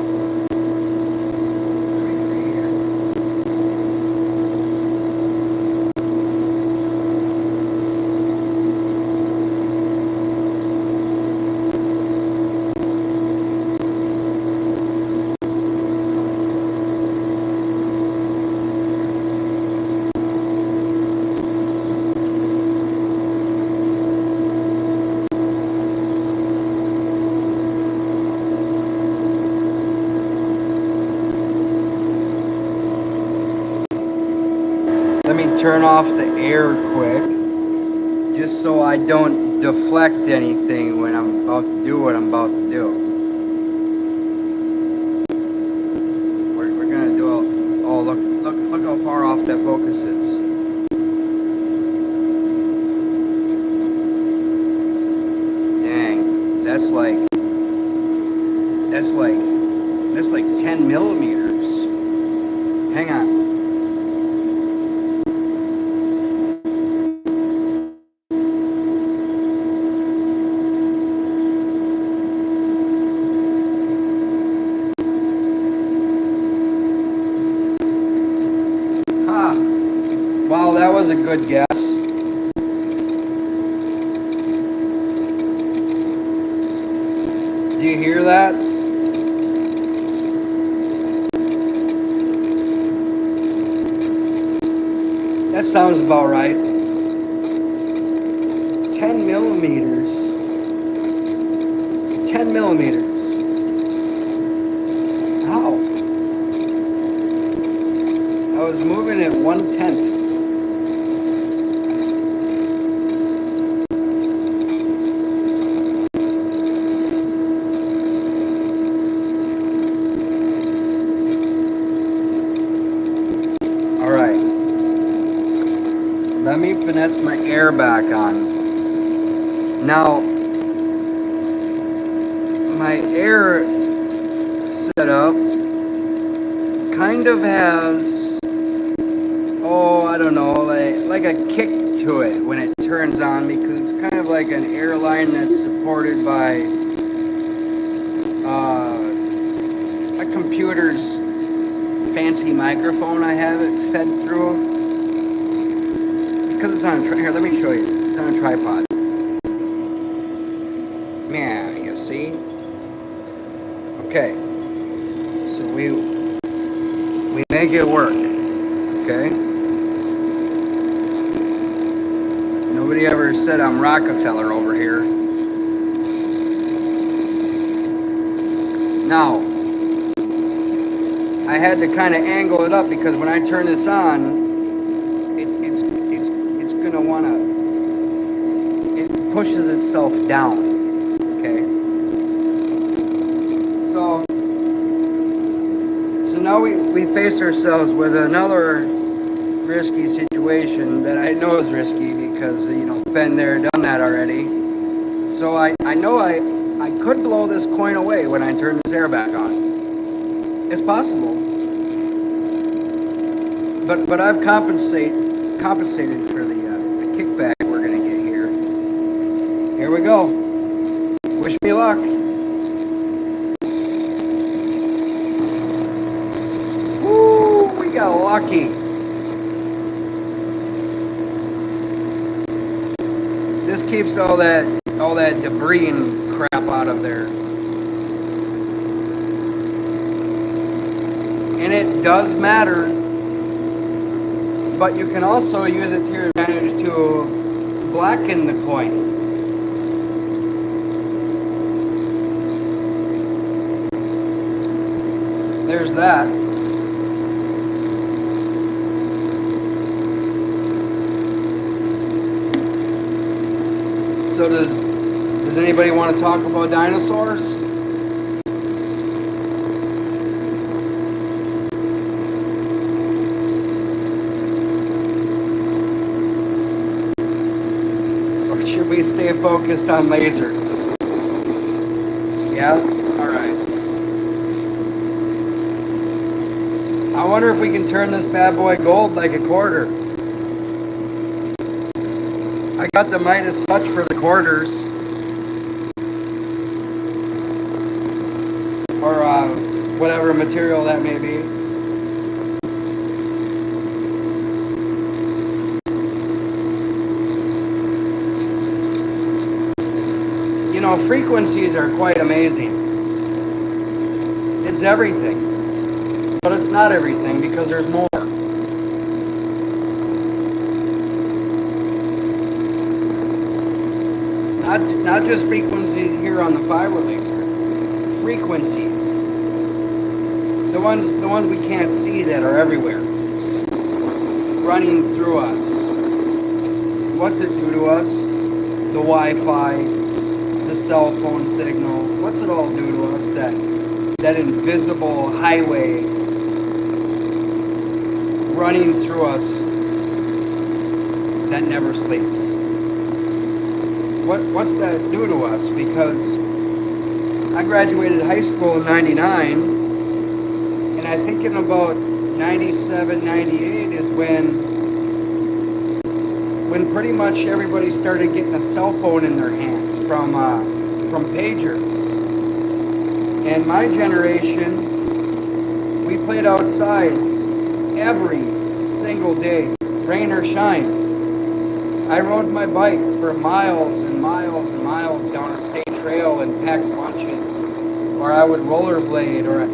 Let me see here. Let me turn off the air quick, just so I don't deflect anything when I'm about to do what I'm about to do. We're gonna do oh look how far off that focus is. Dang, that's like 10 millimeters. Hang on. Wow, that was a good guess. Do you hear that? That sounds about right. 10 millimeters. 10 millimeters. How? I was moving at 1/10. Alright. Let me finesse my air back on. Now, my air setup kind of has, I don't know, like a kick to it when it turns on, because it's kind of like an airline that's supported by a computer's fancy microphone I have it fed through. Because it's on a here, let me show you. It's on a tripod. Man, you see? Okay. So we make it work. Okay? Nobody ever said I'm Rockefeller over here. Now, I had to kind of angle it up because when I turn this on, it's gonna wanna, it pushes itself down. Okay. So now we face ourselves with another risky situation that I know is risky because, been there, done that already. So I know I could blow this coin away when I turn this air back on. It's possible. But I've compensated for the kickback we're gonna get here. Here we go. Wish me luck. Woo! We got lucky. This keeps all that debris and crap out of there. And it does matter, but you can also use it to your advantage to blacken the coin. There's that. So does anybody want to talk about dinosaurs? if we stay focused on lasers. Yeah? Alright. I wonder if we can turn this bad boy gold like a quarter. I got the Midas touch for the quarters. Or whatever material that may be. You know, frequencies are quite amazing. It's everything. But it's not everything because there's more. Not just frequencies here on the fiber laser. Frequencies. The ones we can't see that are everywhere. Running through us. What's it do to us? The Wi-Fi, the cell phone signals. What's it all do to us? That invisible highway running through us that never sleeps. What's that do to us? Because I graduated high school in 99, and I think in about 97, 98 is when pretty much everybody started getting a cell phone in their hand from pagers. And my generation, we played outside every single day, rain or shine. I rode my bike for miles and miles and miles down a state trail and packed lunches. Or I would rollerblade, or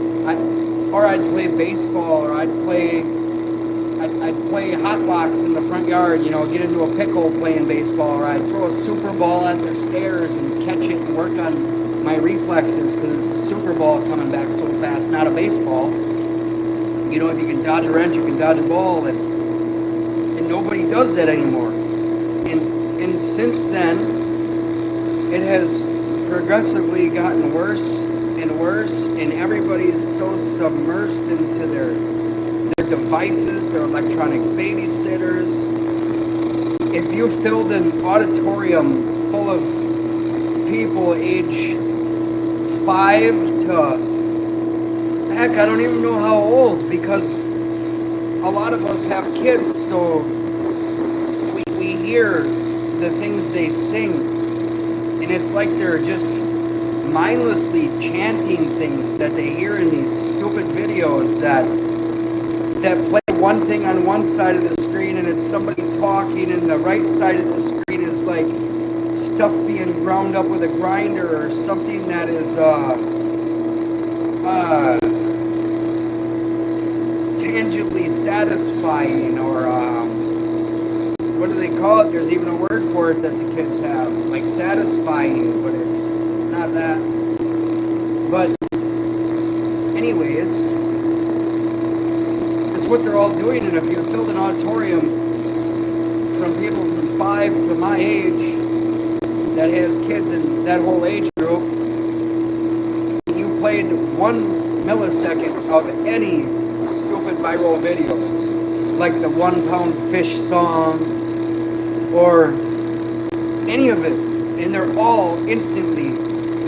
I'd play baseball, or I'd play hot box in the front yard, you know, get into a pickle playing baseball, or I'd throw a Super Ball at the stairs and catch it and work on my reflexes because it's a Super Ball coming back so fast, not a baseball. You know, if you can dodge a wrench, you can dodge a ball, and nobody does that anymore. And since then, it has progressively gotten worse and worse, and everybody is so submersed into their devices, their electronic babysitters. If you filled an auditorium full of people age 5 to, heck, I don't even know how old, because a lot of us have kids, so we hear the things they sing, and it's like they're just mindlessly chanting things that they hear in these stupid videos that play one thing on one side of the screen, and it's somebody talking, and the right side of the screen is like stuff being ground up with a grinder, or something that is tangibly satisfying, or what do they call it? There's even a word for it that the kids have, like satisfying, but it's not that. But anyways, that's what they're all doing. And if you filled an auditorium from people from 5 to my age that has kids in that whole age group, you played 1 millisecond of any stupid viral video, like the 1 pound fish song, or any of it, and they're all instantly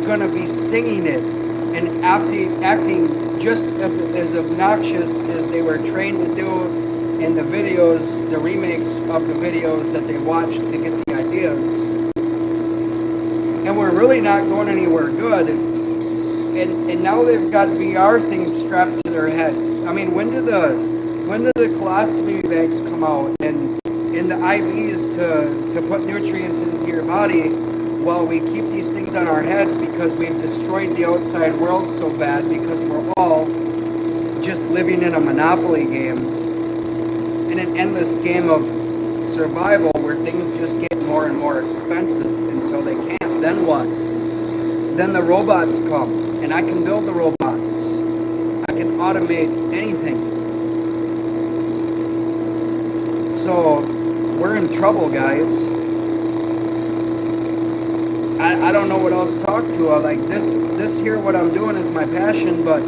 gonna be singing it and acting just as obnoxious as they were trained to do in the videos, the remakes of the videos that they watched to get the ideas. And we're really not going anywhere good. And now they've got VR things strapped to their heads. I mean, when did the colostomy bags come out, and the IVs to put nutrients into your body, while we keep these things on our heads because we've destroyed the outside world so bad, because we're all just living in a monopoly game, in an endless game of survival where things just get more and more expensive until they can't. Then what? Then the robots come, and I can build the robots. I can automate anything. So we're in trouble, guys. I don't know what else to talk to. Like this here, what I'm doing is my passion, but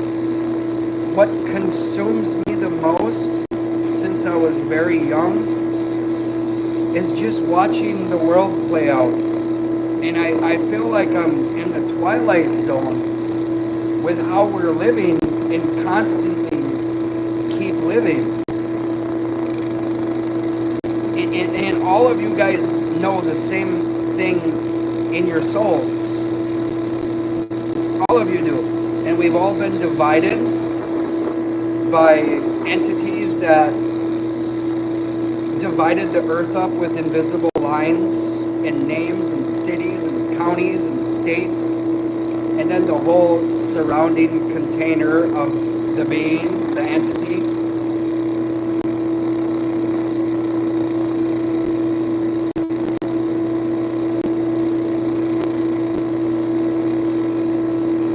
what consumes me the most since I was very young is just watching the world play out. And I feel like I'm in the twilight zone with how we're living and constantly keep living. And all of you guys know the same thing in your souls. All of you do. And we've all been divided by entities that divided the earth up with invisible lines and names and cities and counties and states, and then the whole surrounding container of the being, the entity.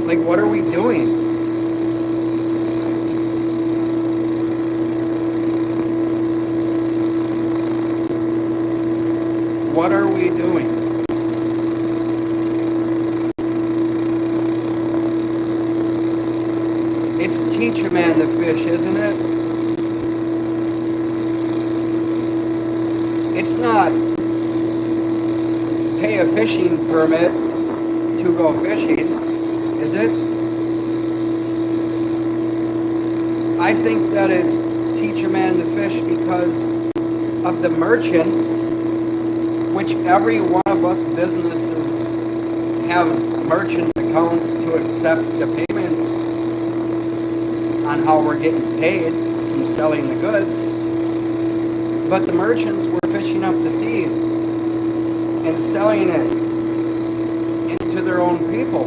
Like, what are we doing? What are we doing? It's teach a man to fish, isn't it? It's not pay a fishing permit to go fishing, is it? I think that it's teach a man to fish because of the merchants, which every one of us businesses have merchant accounts to accept the payments on how we're getting paid from selling the goods. But the merchants were fishing up the seeds and selling it into their own people.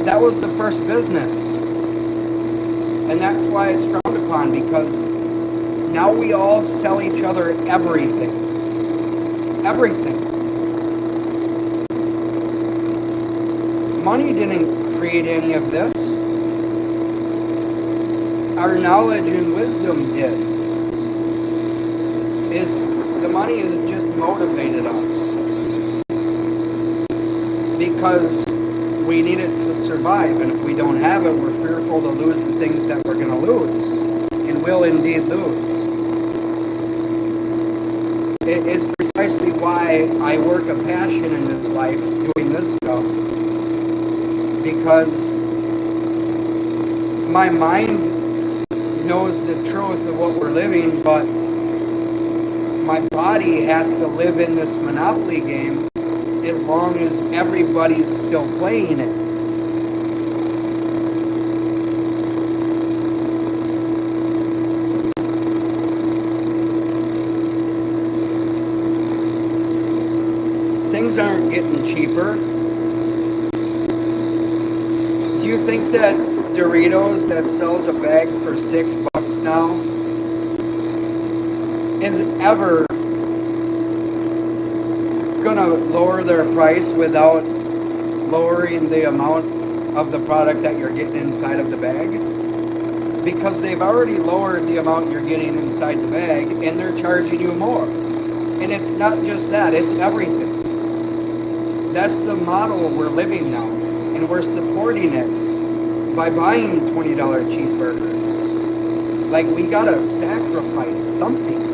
That was the first business. And that's why it's frowned upon, because now we all sell each other everything. Everything. Money didn't create any of this. Our knowledge and wisdom did. The money has just motivated us because we need it to survive, and if we don't have it, we're fearful to lose the things that we're going to lose, and will indeed lose. It is precisely why I work a passion in this life doing this stuff, because my mind knows the truth of what we're living, but my body has to live in this Monopoly game as long as everybody's still playing it. Things aren't getting cheaper. Do you think that Doritos that sells a bag for $6 now is ever gonna lower their price without lowering the amount of the product that you're getting inside of the bag? Because they've already lowered the amount you're getting inside the bag, and they're charging you more. And it's not just that, it's everything. That's the model we're living now, and we're supporting it by buying $20 cheeseburgers. Like, we gotta sacrifice something.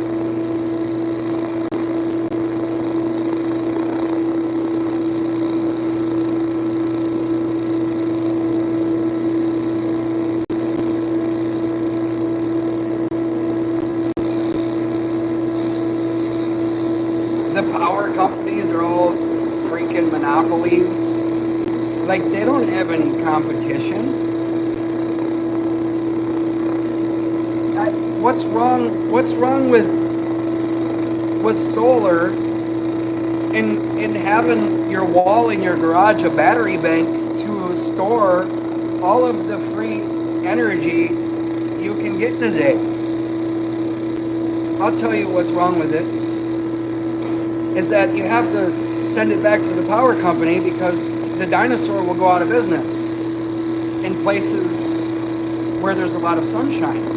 The power companies are all freaking monopolies. Like, they don't have any competition. What's wrong with solar and having your wall in your garage a battery bank to store all of the free energy you can get in a day? I'll tell you what's wrong with it. Is that you have to send it back to the power company because the dinosaur will go out of business in places where there's a lot of sunshine.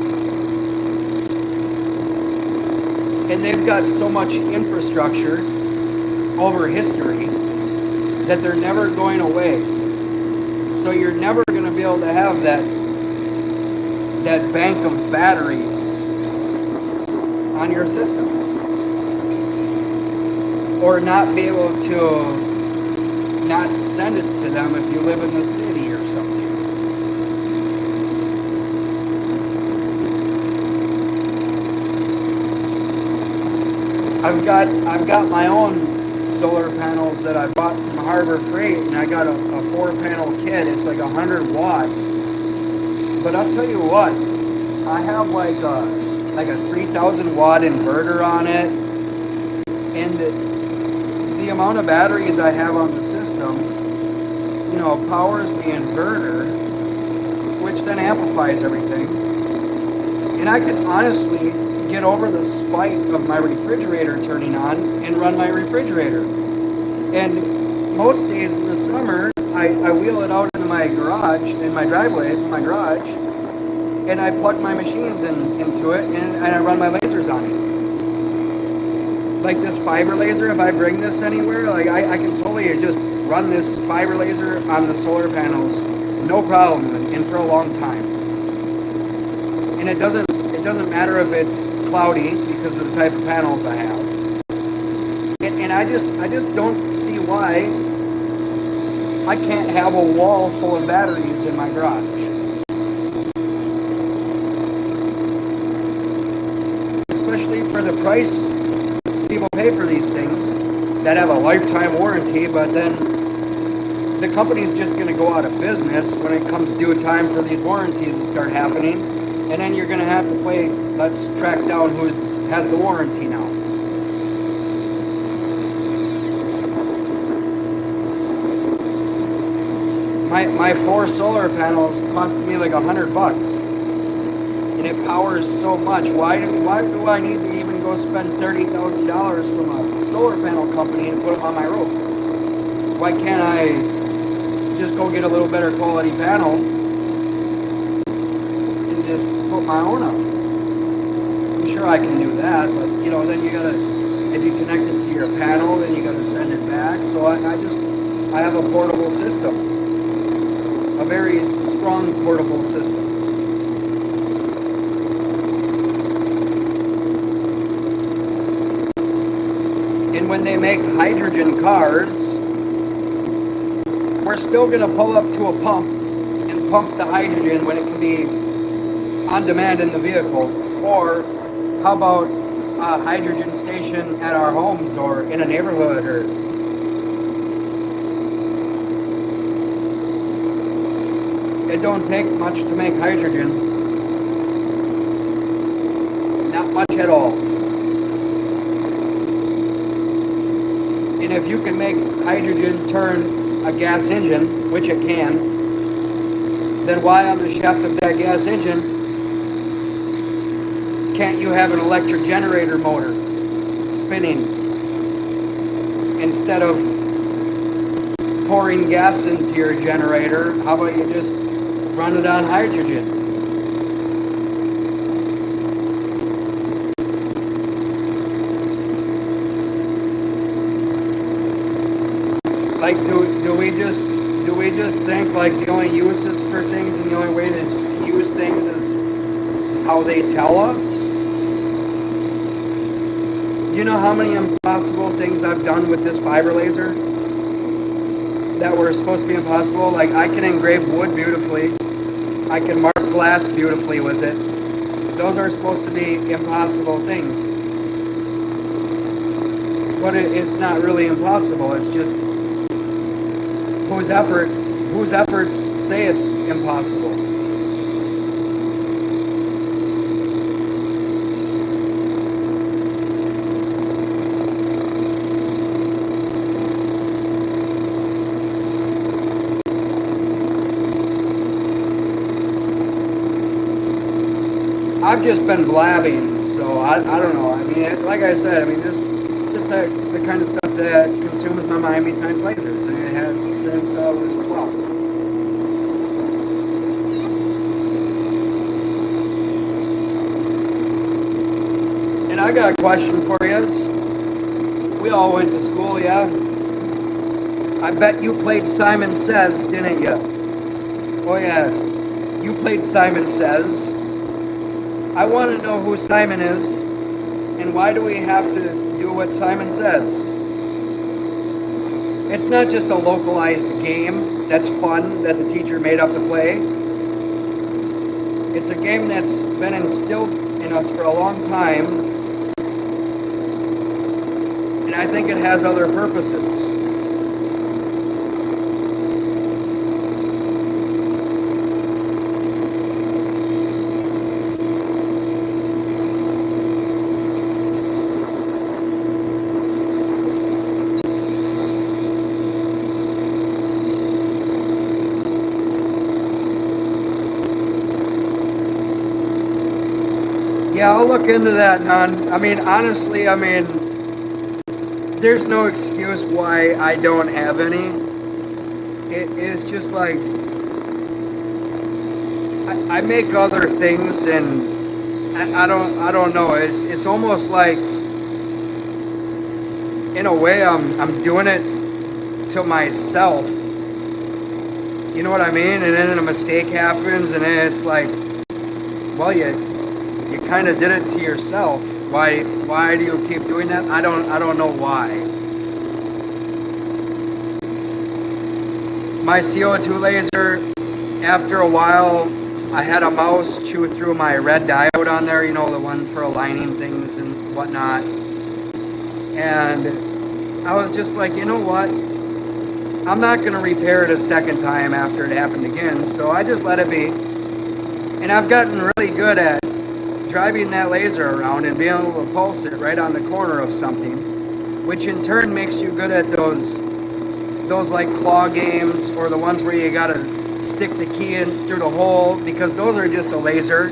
And they've got so much infrastructure over history that they're never going away. So you're never going to be able to have that bank of batteries on your system. or not be able to not send it to them if you live in the city or something. I've got my own solar panels that I bought from Harbor Freight, and I got a 4-panel kit. It's like 100 watts. But I'll tell you what, I have like a 3,000 watt inverter on it, and the amount of batteries I have on the system, powers the inverter, which then amplifies everything. And I could honestly get over the spike of my refrigerator turning on and run my refrigerator. And most days in the summer, I wheel it out into my garage, in my driveway, my garage, and I plug my machines into it, and I run my lasers on it. Like this fiber laser, if I bring this anywhere, like I can totally just run this fiber laser on the solar panels, no problem, and for a long time. And it doesn't matter if it's cloudy because of the type of panels I have. And I just don't see why I can't have a wall full of batteries in my garage. Especially for the price people pay for these things that have a lifetime warranty, but then the company's just going to go out of business when it comes due time for these warranties to start happening, and then you're going to have to play, let's track down who has the warranty now. My 4 solar panels cost me like $100, and it powers so much. Why do I need to even go spend $30,000 from a solar panel company and put them on my roof? Why can't I just go get a little better quality panel and just put my own up? I'm sure I can do that, but then you gotta, if you connect it to your panel, then you gotta send it back. So I have a portable system, a very strong portable system. And when they make hydrogen cars, we're still going to pull up to a pump and pump the hydrogen when it can be on demand in the vehicle. Or how about a hydrogen station at our homes or in a neighborhood? Or it don't take much to make hydrogen. Not much at all. And if you can make hydrogen turn a gas engine, which it can, then why on the shaft of that gas engine can't you have an electric generator motor spinning instead of pouring gas into your generator? How about you just run it on hydrogen? Like, do we just think like the only uses for things and the only way to use things is how they tell us? You know how many impossible things I've done with this fiber laser that were supposed to be impossible? Like, I can engrave wood beautifully. I can mark glass beautifully with it. Those are supposed to be impossible things. But it's not really impossible. It's just whose efforts say it's impossible. I've just been blabbing, so I don't know. I mean, like I said, I mean, this the kind of stuff that consumes my mind besides lasers, and it has since I was 12. And I got a question for you. We all went to school, yeah? I bet you played Simon Says, didn't you? Oh yeah, you played Simon Says. I want to know who Simon is, and why do we have to do what Simon says? It's not just a localized game that's fun that the teacher made up to play. It's a game that's been instilled in us for a long time, and I think it has other purposes. Yeah, I'll look into that, man. I mean, honestly, there's no excuse why I don't have any. It is just like I make other things, and I don't know. It's almost like in a way I'm doing it to myself. You know what I mean? And then a mistake happens, and then it's like, well, you kind of did it to yourself. Why do you keep doing that? I don't know why. My CO2 laser, after a while, I had a mouse chew through my red diode on there, you know, the one for aligning things and whatnot. And I was just like, you know what? I'm not going to repair it a second time after it happened again, so I just let it be. And I've gotten really good at driving that laser around and being able to pulse it right on the corner of something, which in turn makes you good at those like claw games, or the ones where you gotta stick the key in through the hole, because those are just a laser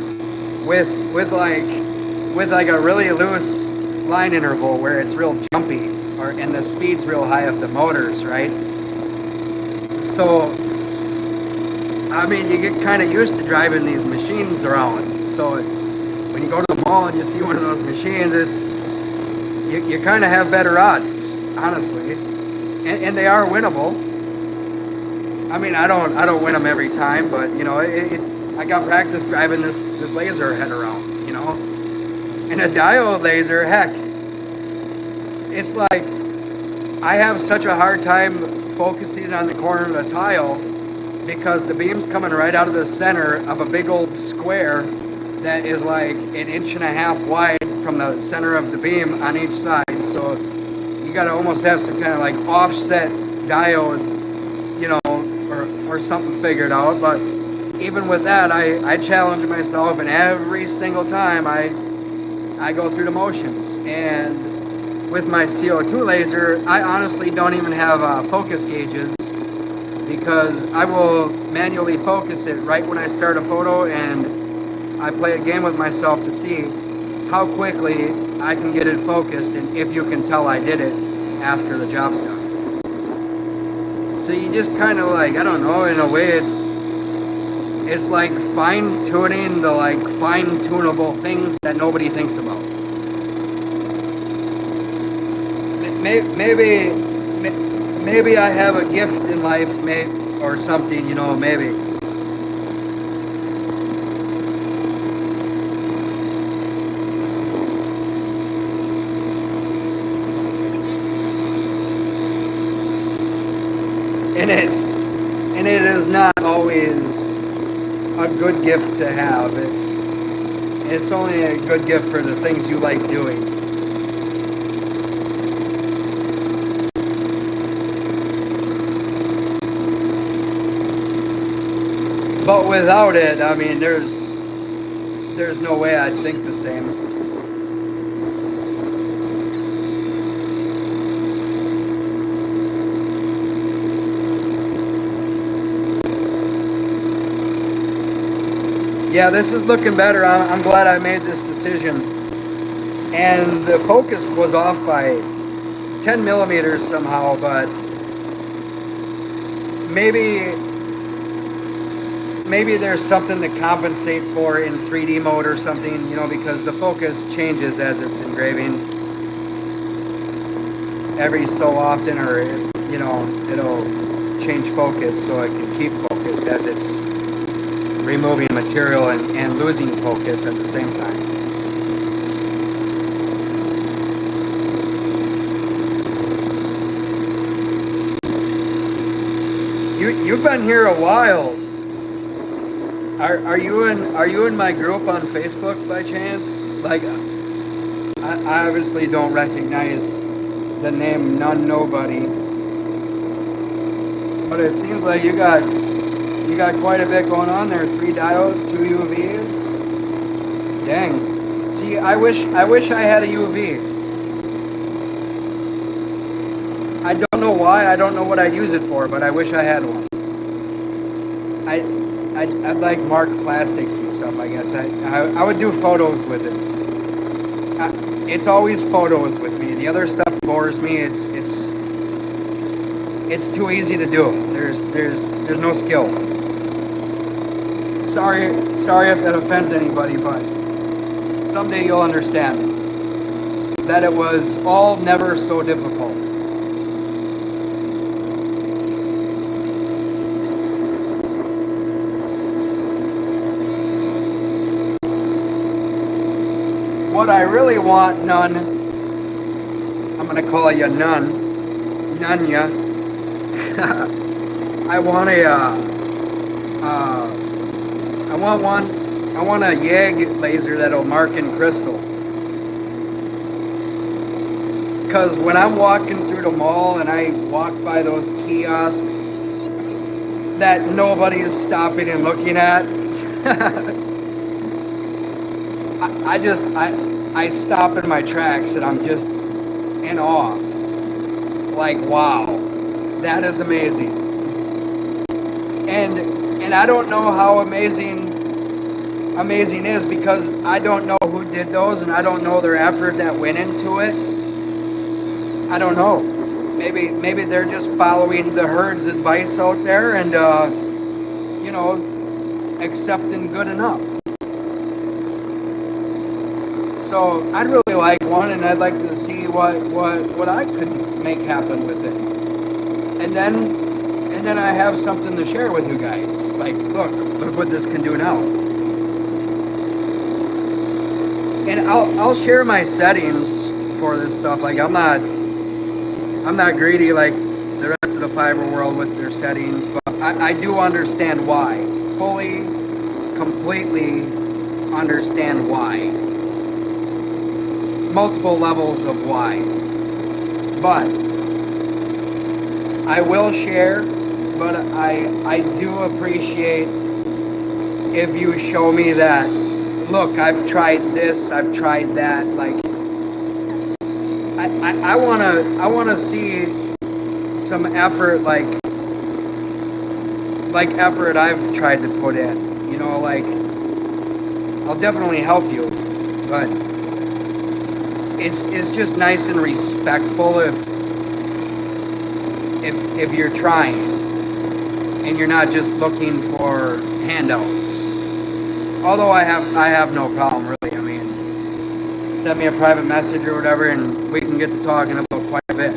with like a really loose line interval where it's real jumpy, and the speed's real high of the motors, right? So I mean, you get kind of used to driving these machines around. So when you go to the mall and you see one of those machines, you kind of have better odds, honestly, and they are winnable. I mean, I don't win them every time, but you know, I got practice driving this laser head around, you know. And a diode laser, heck, it's like I have such a hard time focusing on the corner of the tile, because the beam's coming right out of the center of a big old square that is like 1.5 inches wide from the center of the beam on each side. So you gotta almost have some kind of like offset diode, you know, or something figured out. But even with that, I challenge myself, and every single time I go through the motions. And with my CO2 laser, I honestly don't even have focus gauges, because I will manually focus it right when I start a photo, and I play a game with myself to see how quickly I can get it focused, and if you can tell I did it after the job's done. So you just kind of like, I don't know, in a way it's like fine-tuning the like fine-tunable things that nobody thinks about. Maybe I have a gift in life, or something, you know, maybe. And it is not always a good gift to have. It's only a good gift for the things you like doing. But without it, I mean, there's no way I'd think the same. Yeah, this is looking better. I'm glad I made this decision. And the focus was off by 10 millimeters somehow, but maybe there's something to compensate for in 3D mode or something, you know, because the focus changes as it's engraving every so often, or, you know, it'll change focus so it can keep focused as it's removing material and losing focus at the same time. You've been here a while. Are you in my group on Facebook by chance? Like, I obviously don't recognize the name None Nobody, but it seems like you got quite a bit going on there. 3 diodes, 2 UVs. Dang. See, I wish I had a UV. I don't know why. I don't know what I'd use it for, but I wish I had one. I I'd like mark plastics and stuff. I guess I would do photos with it. It's always photos with me. The other stuff bores me. It's too easy to do. There's no skill. Sorry if that offends anybody, but someday you'll understand that it was all never so difficult. What I really want, None, I'm gonna call you None, Nunya. I want I want one. I want a YAG laser that'll mark in crystal. Cause when I'm walking through the mall and I walk by those kiosks that nobody is stopping and looking at, I stop in my tracks and I'm just in awe. Like, wow, that is amazing. And I don't know how amazing is because I don't know who did those and I don't know their effort that went into it. I don't know. Maybe they're just following the herd's advice out there and accepting good enough. So I'd really like one, and I'd like to see what I could make happen with it. And then I have something to share with you guys. Like, look what this can do now. And I'll share my settings for this stuff. Like, I'm not greedy like the rest of the fiber world with their settings, but I do understand why. Fully, completely understand why. Multiple levels of why. But I will share, but I do appreciate if you show me that, look, I've tried this, I've tried that. Like, I wanna see some effort, like effort I've tried to put in. Like, I'll definitely help you, but it's just nice and respectful if you're trying and you're not just looking for handouts. Although I have no problem really. I mean, send me a private message or whatever and we can get to talking about quite a bit.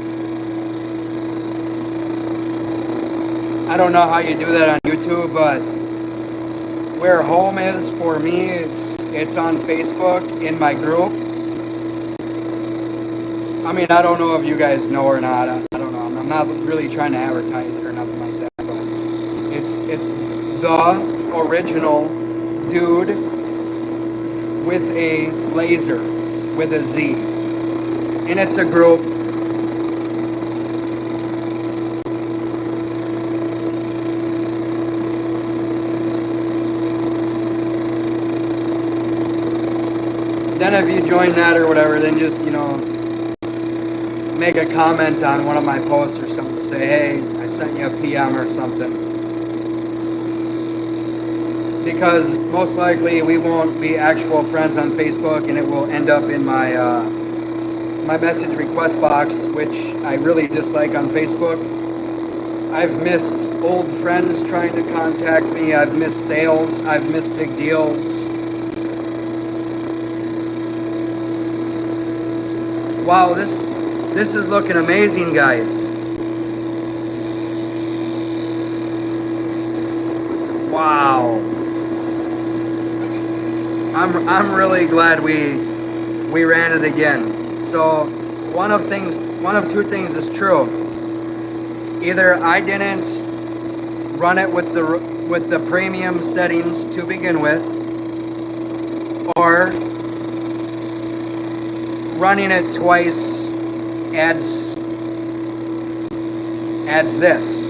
I don't know how you do that on YouTube, but where home is for me, it's on Facebook in my group. I mean, I don't know if you guys know or not. I don't know. I'm not really trying to advertise it or nothing like that. But it's the original dude with a laser with a Z, and it's a group. Then if you join that or whatever, then just make a comment on one of my posts or something. Say, hey, I sent you a PM or something. Because most likely we won't be actual friends on Facebook, and it will end up in my my message request box, which I really dislike on Facebook. I've missed old friends trying to contact me. I've missed sales. I've missed big deals. Wow, this is looking amazing, guys. Wow. I'm really glad we ran it again. So one of two things is true. Either I didn't run it with the premium settings to begin with, or running it twice adds this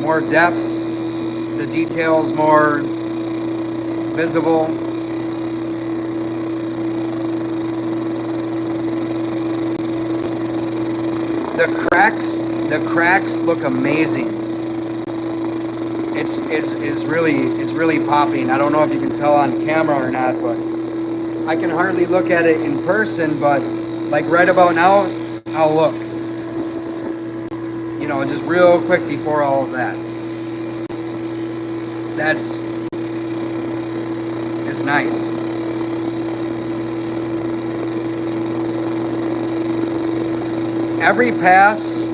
more depth, the details more visible. The cracks look amazing. It's really popping. I don't know if you can tell on camera or not, but I can hardly look at it in person, but like right about now, I'll look. You know, just real quick before all of that. That's nice. Every pass,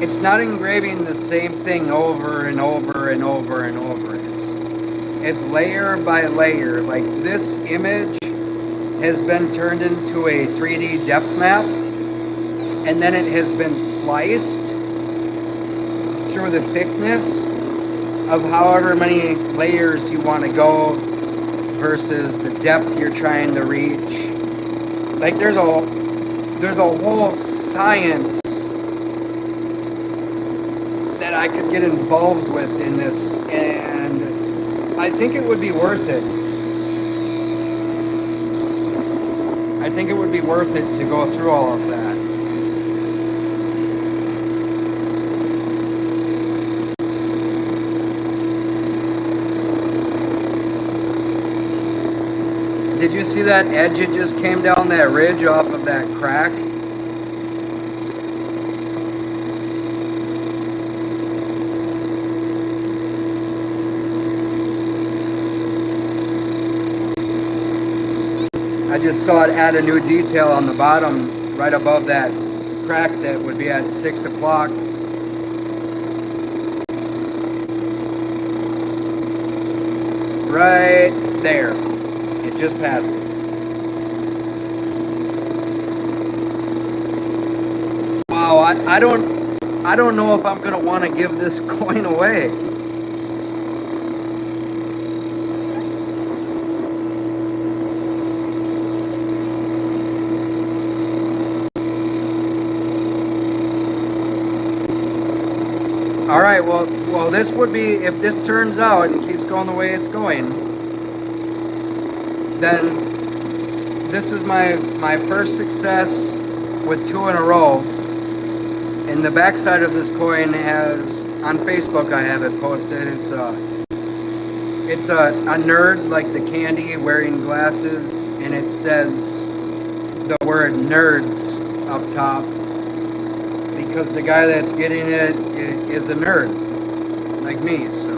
it's not engraving the same thing over and over and over and over. It's layer by layer. Like this image has been turned into a 3D depth map, and then it has been sliced through the thickness of however many layers you want to go versus the depth you're trying to reach. Like there's a whole science that I could get involved with in this, and I think it would be worth it. I think it would be worth it to go through all of that. Did you see that edge? It just came down that ridge off of that crack. I just saw it add a new detail on the bottom right above that crack that would be at 6 o'clock. Right there. It just passed it. Wow, I don't know if I'm gonna want to give this coin away. All right, well, this would be, if this turns out and keeps going the way it's going, then this is my first success with 2 in a row. And the backside of this coin has, on Facebook I have it posted, it's a nerd like the candy wearing glasses, and it says the word nerds up top, because the guy that's getting it is a nerd like me. So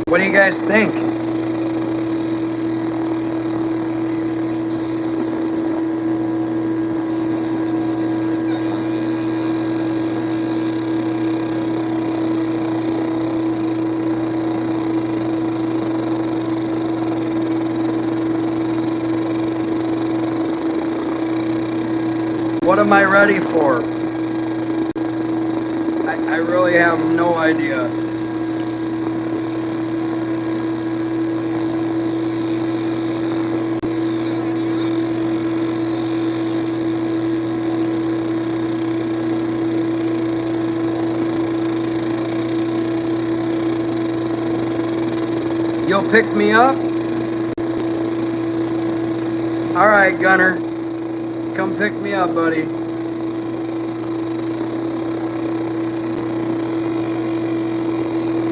what do you guys think? What am I ready for? I really have no idea. You'll pick me up? All right, Gunner. Come pick me up, buddy.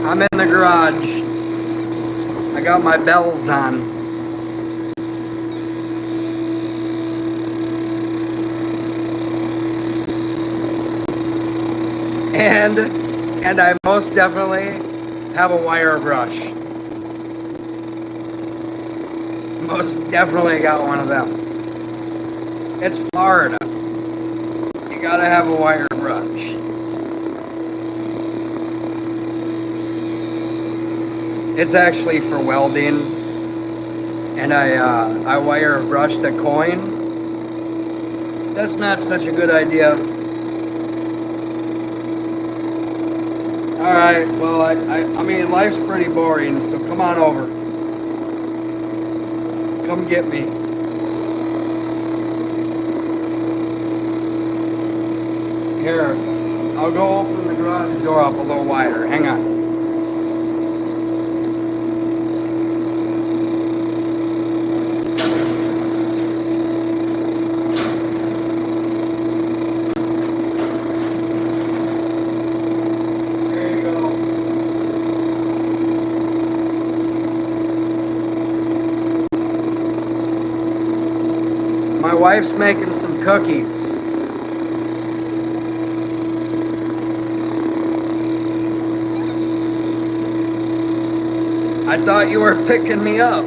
I'm in the garage. I got my bells on. And I most definitely have a wire brush. Most definitely got one of them. It's Florida. You gotta have a wire brush. It's actually for welding. and I wire brushed a coin. That's not such a good idea. Alright, well, I mean, life's pretty boring, so come on over. Come get me. Here, I'll go open the garage door up a little wider. Hang on. There you go. My wife's making some cookies. I thought you were picking me up.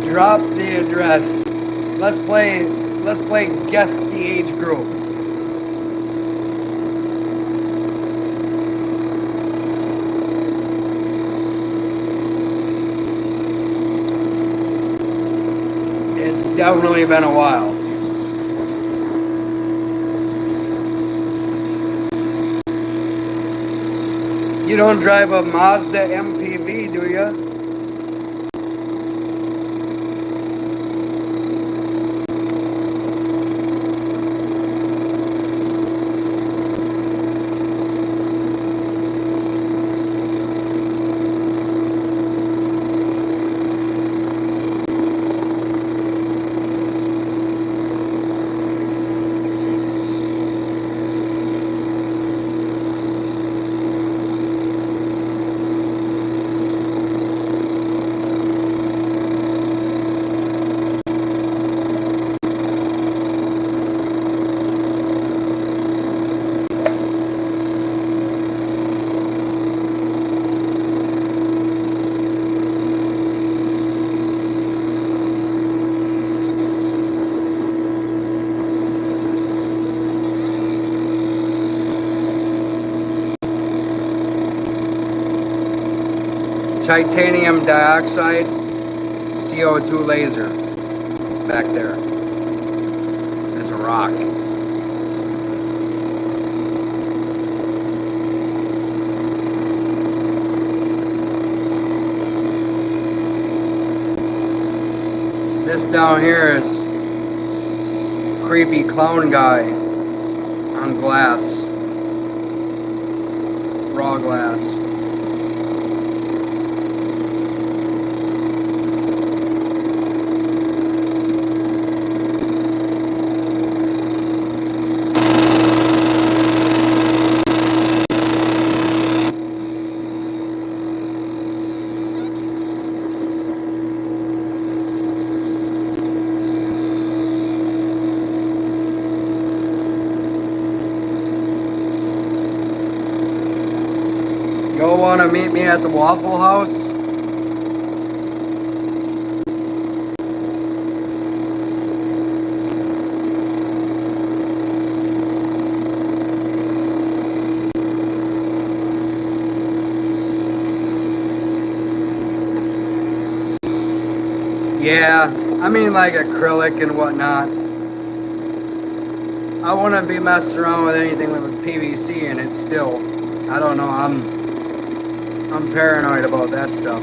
Drop the address. Let's play guess the age group. It's definitely been a while. You don't drive a Mazda MPV, do you? Titanium dioxide, CO2 laser, back there. There's a rock. This down here is creepy clown guy on glass, raw glass. Go want to meet me at the Waffle House? Yeah, I mean like acrylic and whatnot. I wouldn't be messing around with anything with PVC in it still. I don't know, I'm paranoid about that stuff.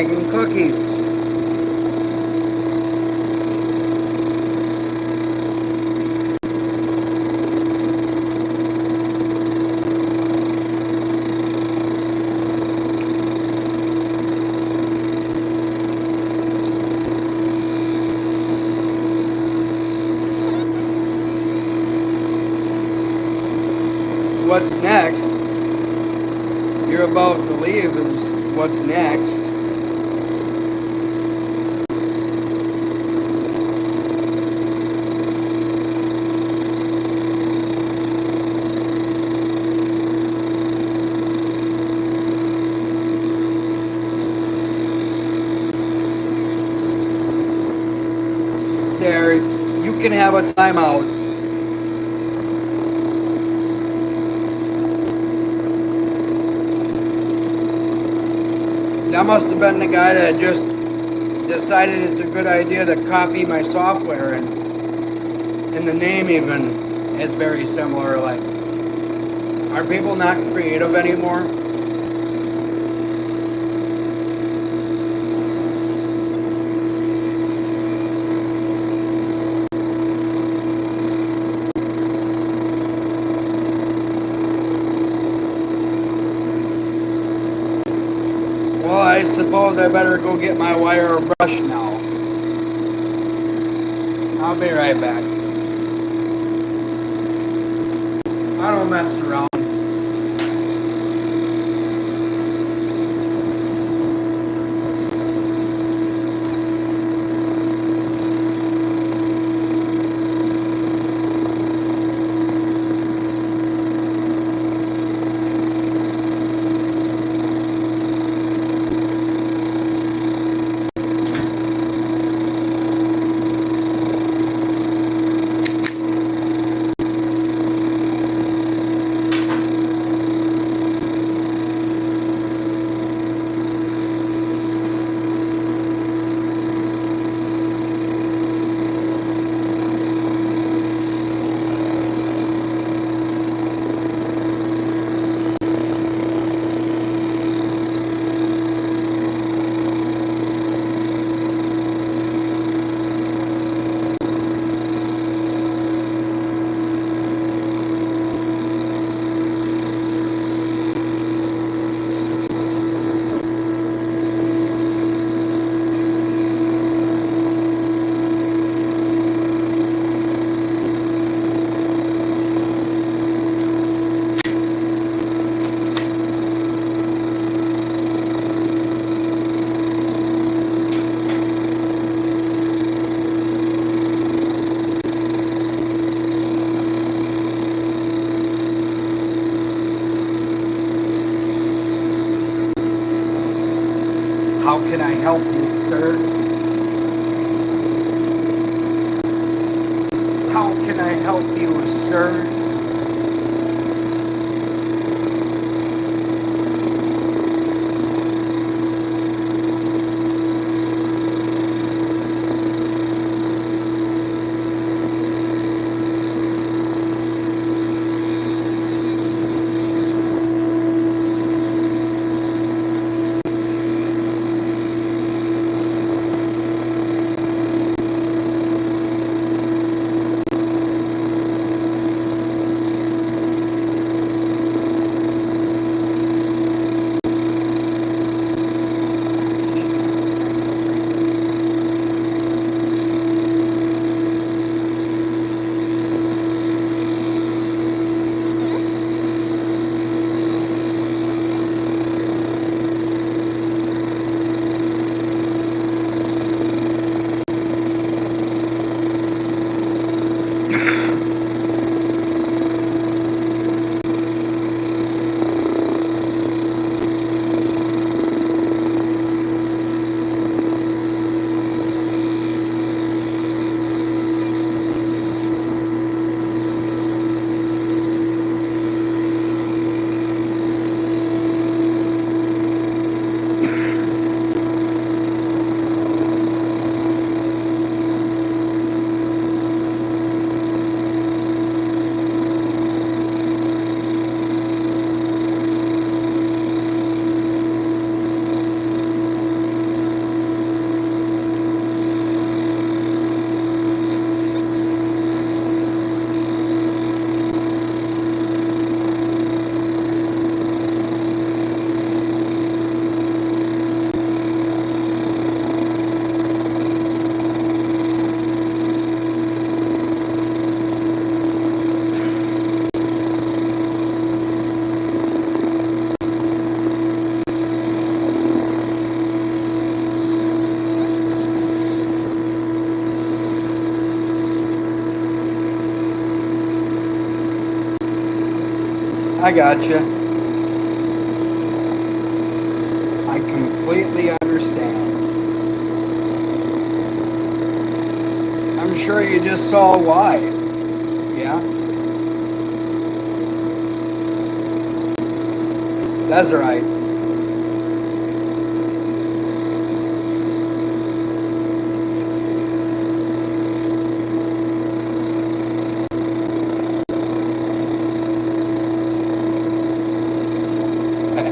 making cookies. What's next, you're about to leave, is what's next. There, you can have a timeout. That must have been the guy that just decided it's a good idea to copy my software, and the name even is very similar. Like, are people not creative anymore? Well, I suppose I better go get my wire brush now. I'll be right back. I don't mess around. How can I help you, sir? How can I help you, sir? I got you. I completely understand. I'm sure you just saw why. Yeah, that's right.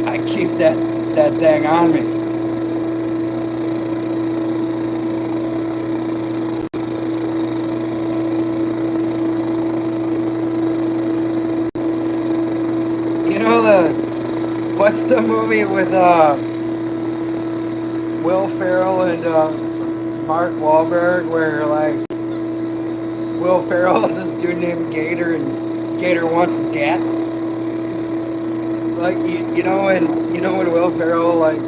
I keep that thing on me. You know what's the movie with Will Ferrell and Mark Wahlberg where like Will Ferrell is this dude named Gator and Gator wants his cat? Like you know when Will Ferrell like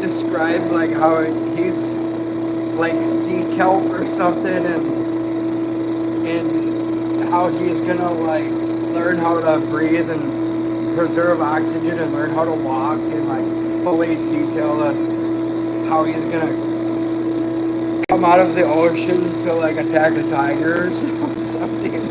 describes like how he's like sea kelp or something and how he's gonna like learn how to breathe and preserve oxygen and learn how to walk and like fully detail how he's gonna come out of the ocean to like attack the tigers or something.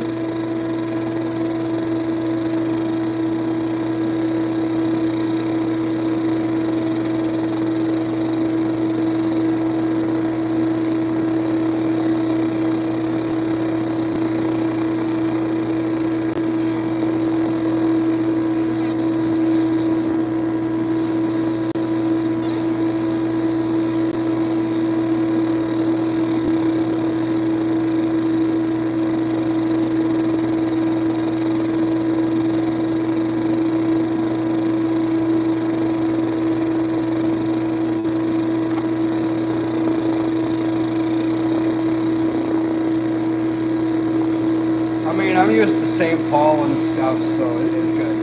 I mean, I'm used to St. Paul and stuff, so it is good.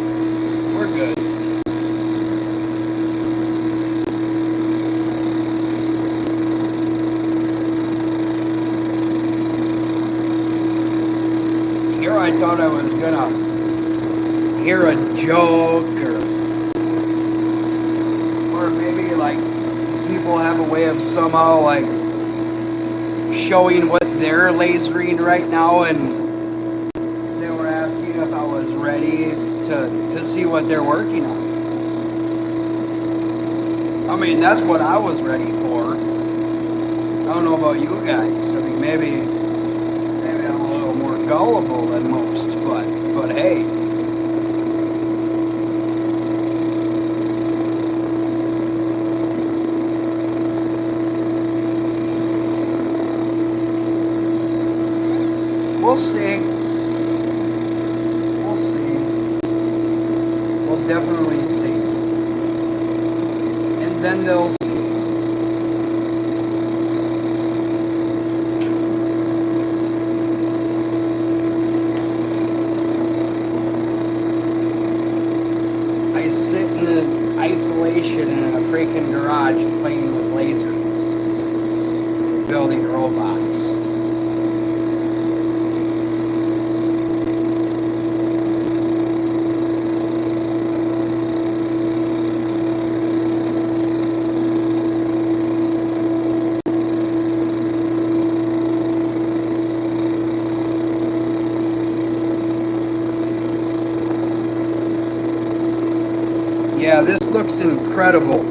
We're good. Here I thought I was gonna hear a joke or maybe like people have a way of somehow like showing what they're lasering right now and they were asking if I was ready to see what they're working on. I mean, that's what I was ready for. I don't know about you guys. I mean, maybe I'm a little more gullible than most, but hey, we'll see. We'll see. We'll definitely see. And then they'll see. I sit in the isolation in a freaking garage playing with lasers, building robots. Yeah, this looks incredible.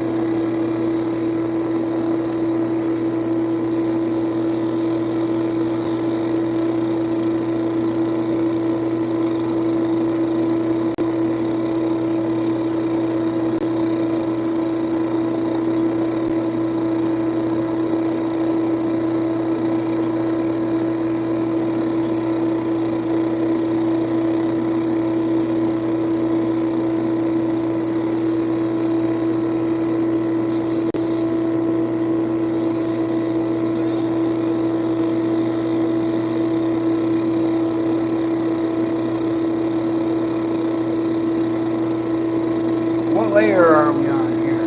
What layer are we on here?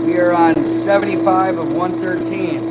We are on 75 of 113.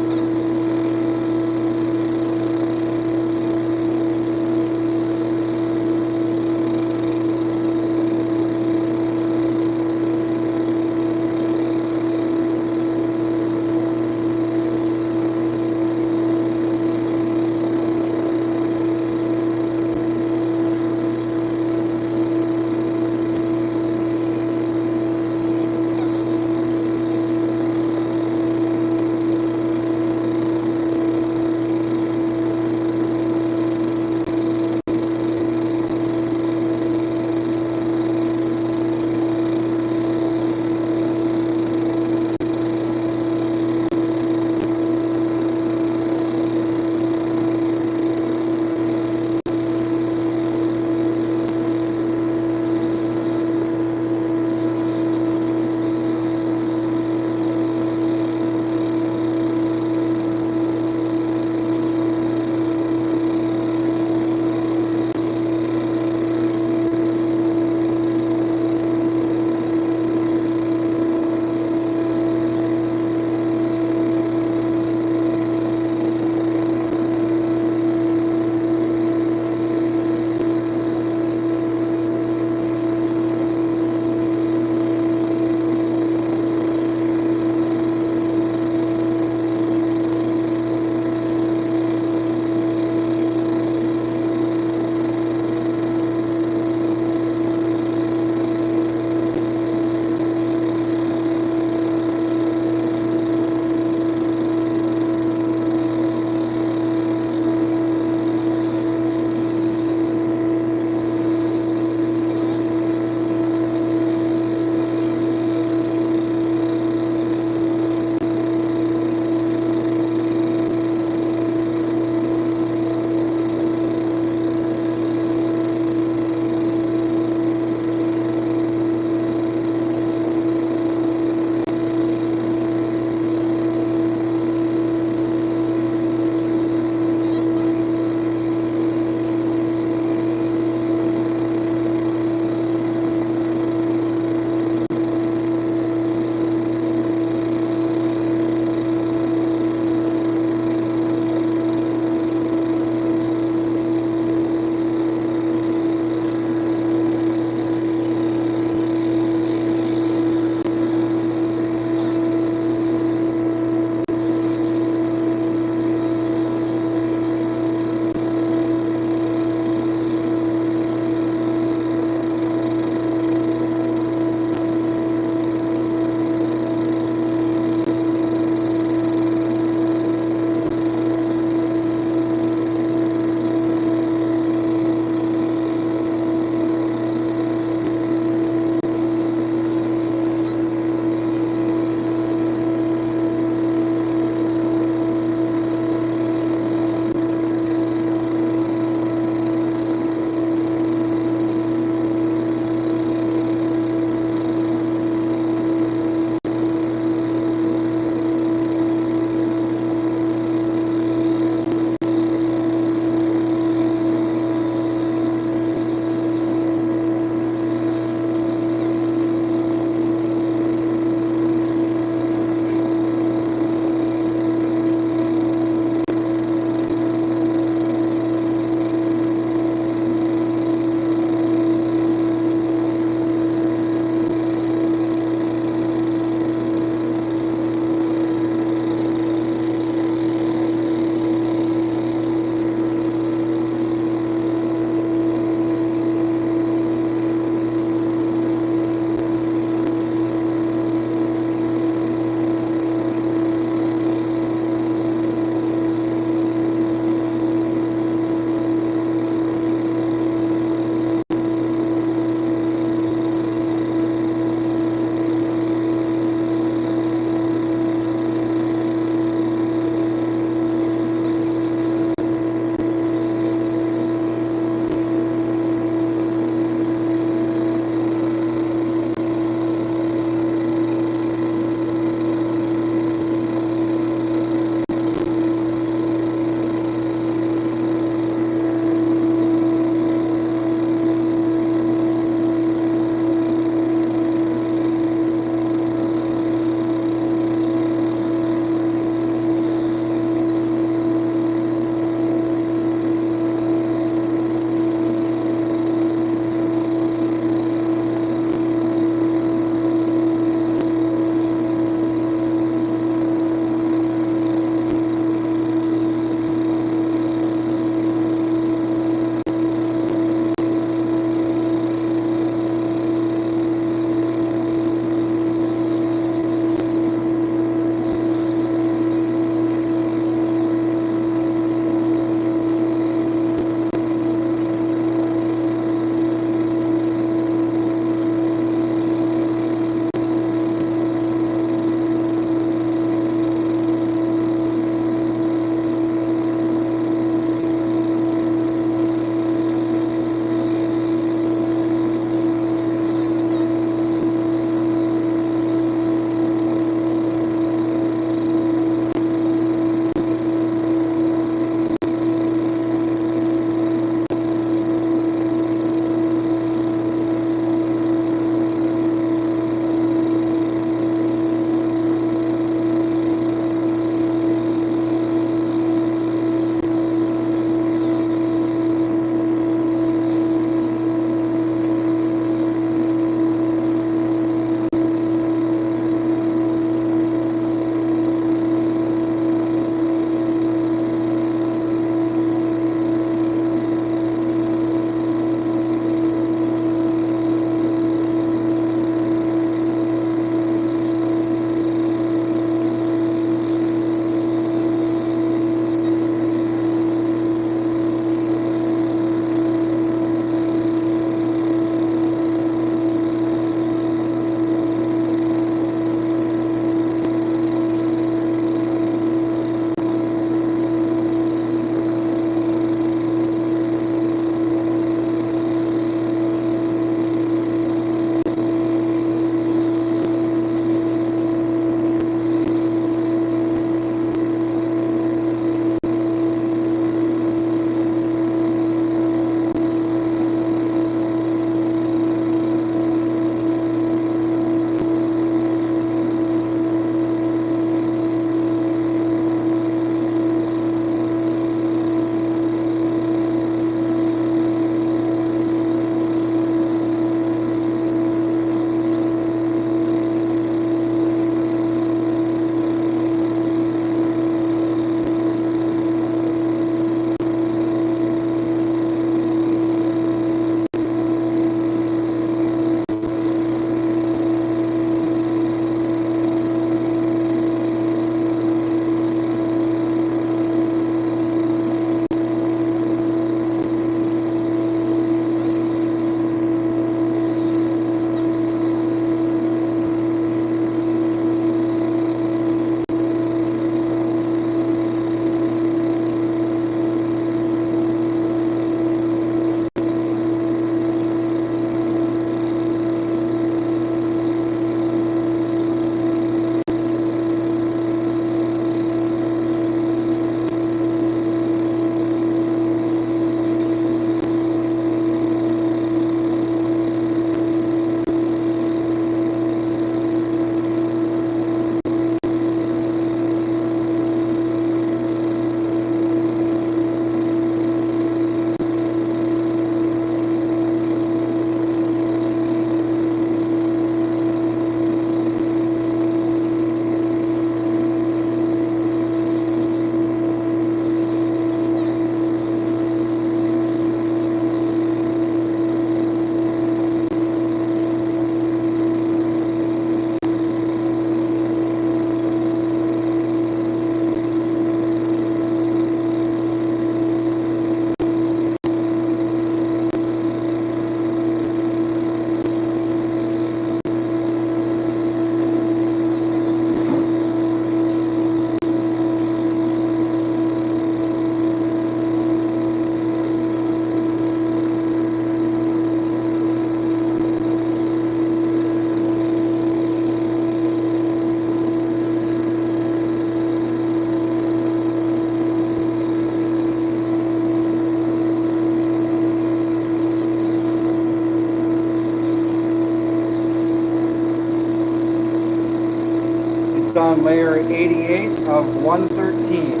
on layer 88 of 113.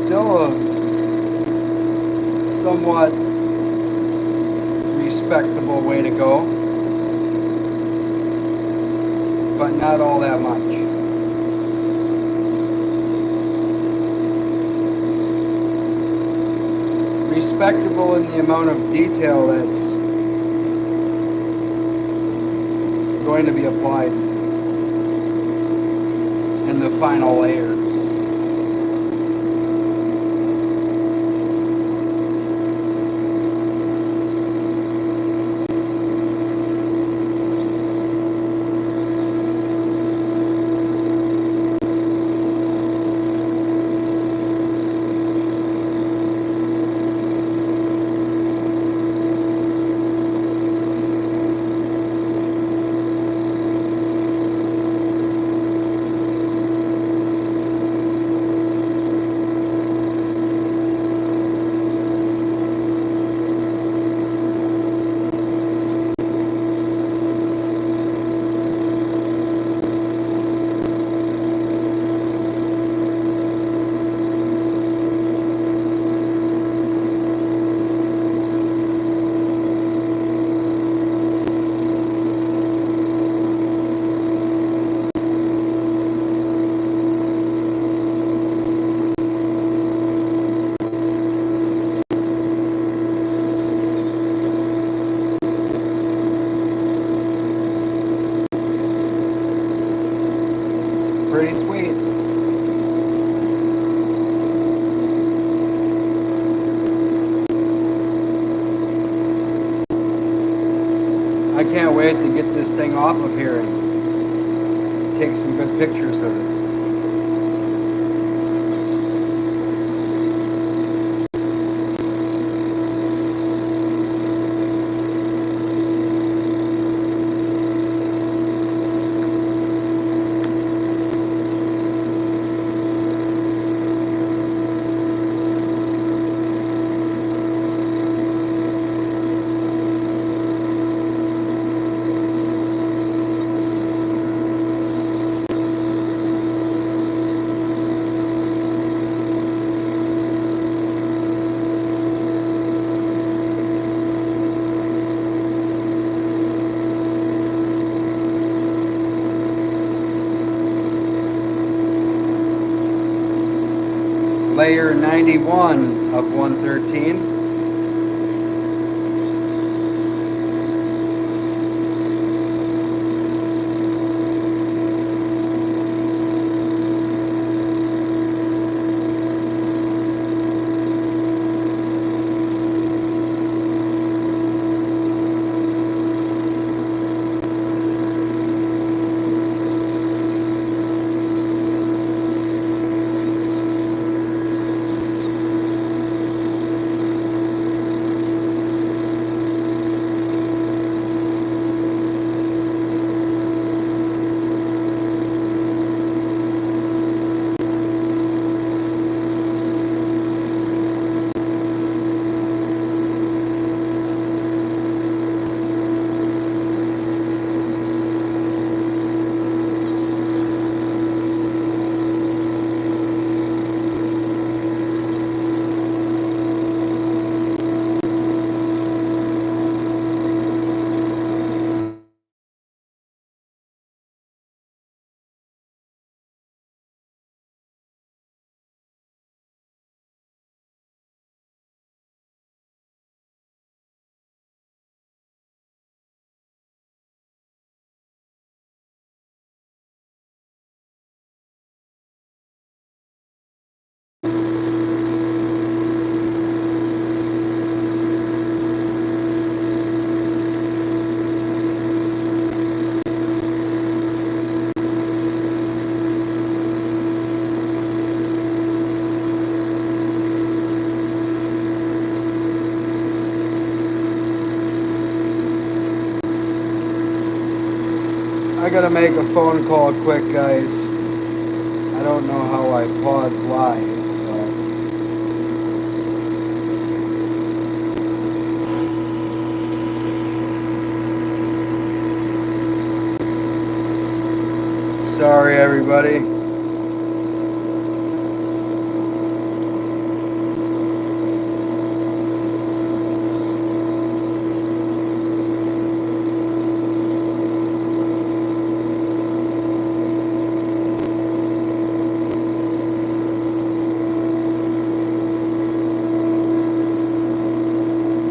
Still a somewhat respectable way to go, but not all that much. Respectable in the amount of detail that's going to be applied in the final layer. Pretty sweet. I can't wait to get this thing off of here and take some good pictures of it. Layer 91 of 113. I gotta make a phone call quick, guys. I don't know how I pause live, but Sorry, everybody.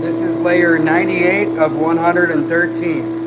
This is layer 98 of 113.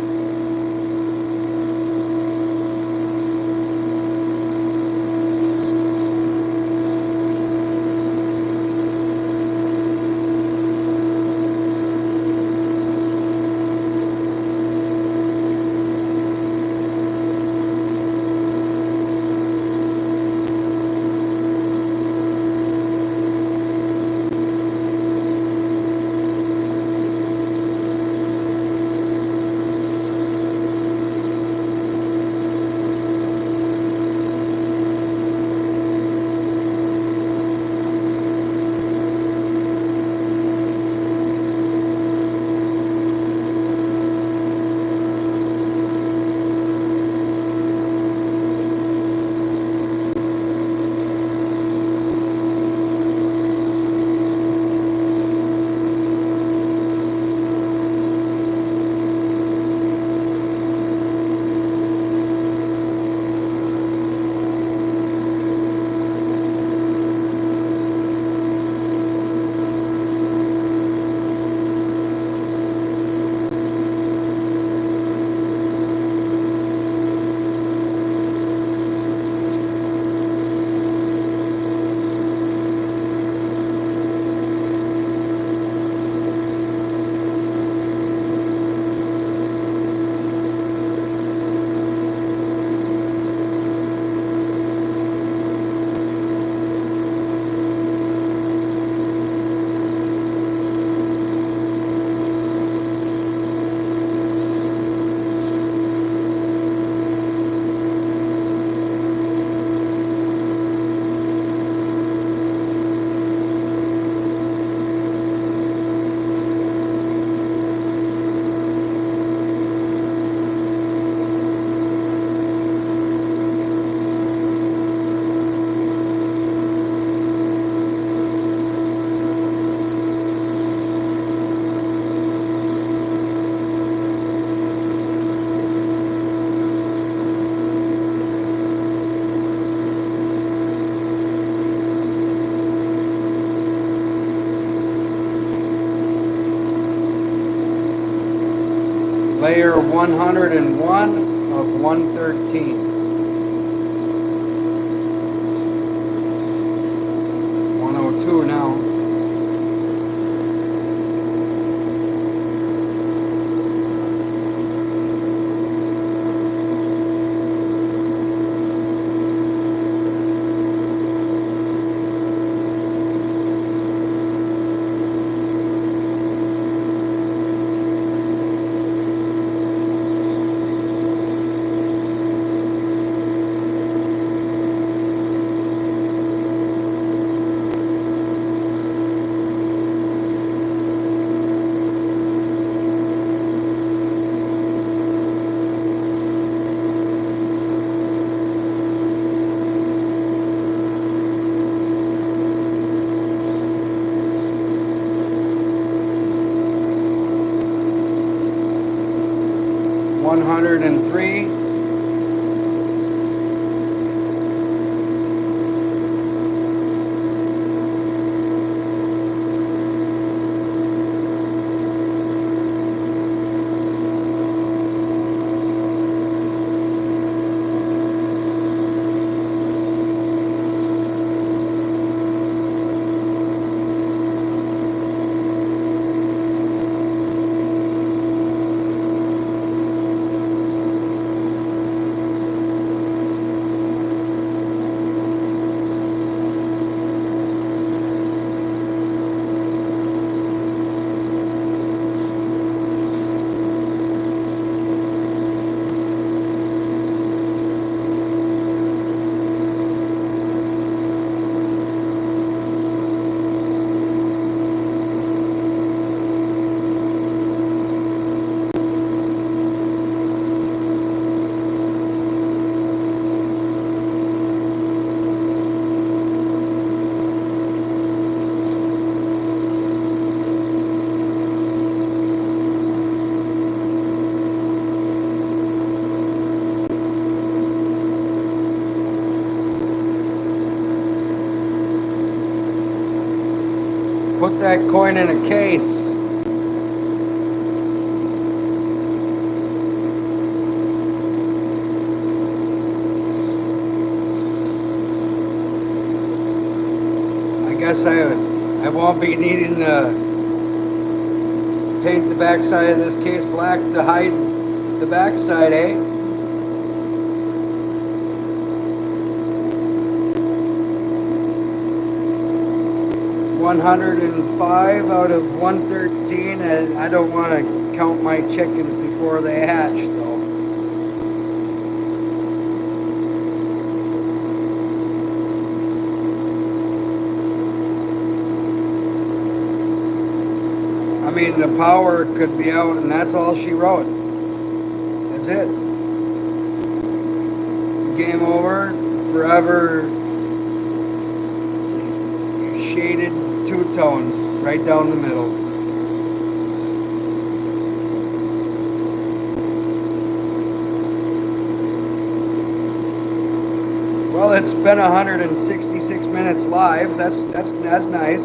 Layer 101 of 113. 102 now. $103. Put that coin in a case. I guess I won't be needing to paint the backside of this case black to hide the backside, eh? $105 out of 113, and I don't want to count my chickens before they hatch, though. I mean, the power could be out, and that's all she wrote. That's it. Game over. Forever shaded two-tone right down the middle. Well, it's been 166 minutes live. That's nice.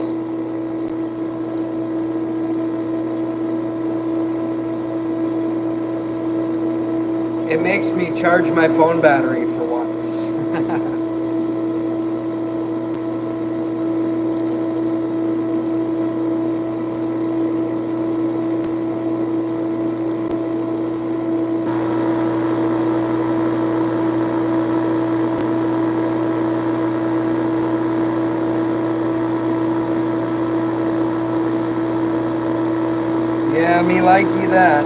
It makes me charge my phone battery for once. Yeah, me likey that.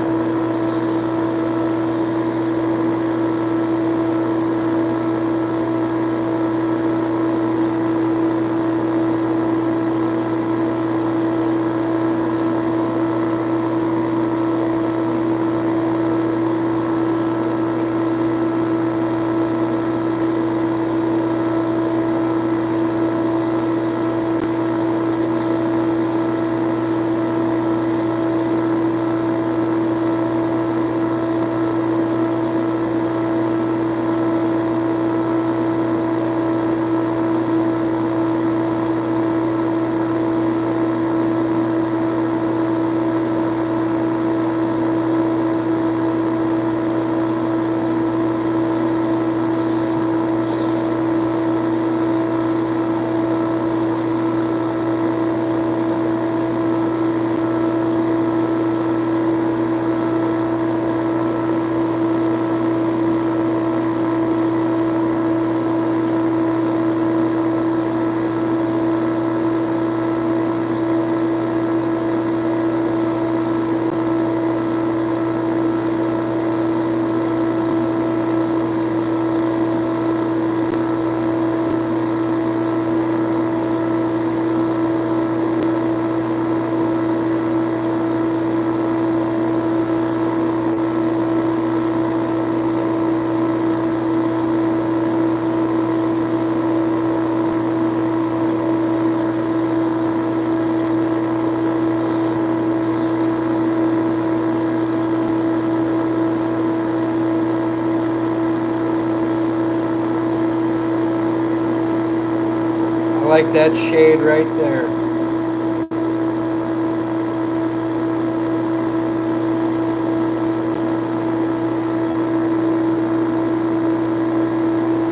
I like that shade right there.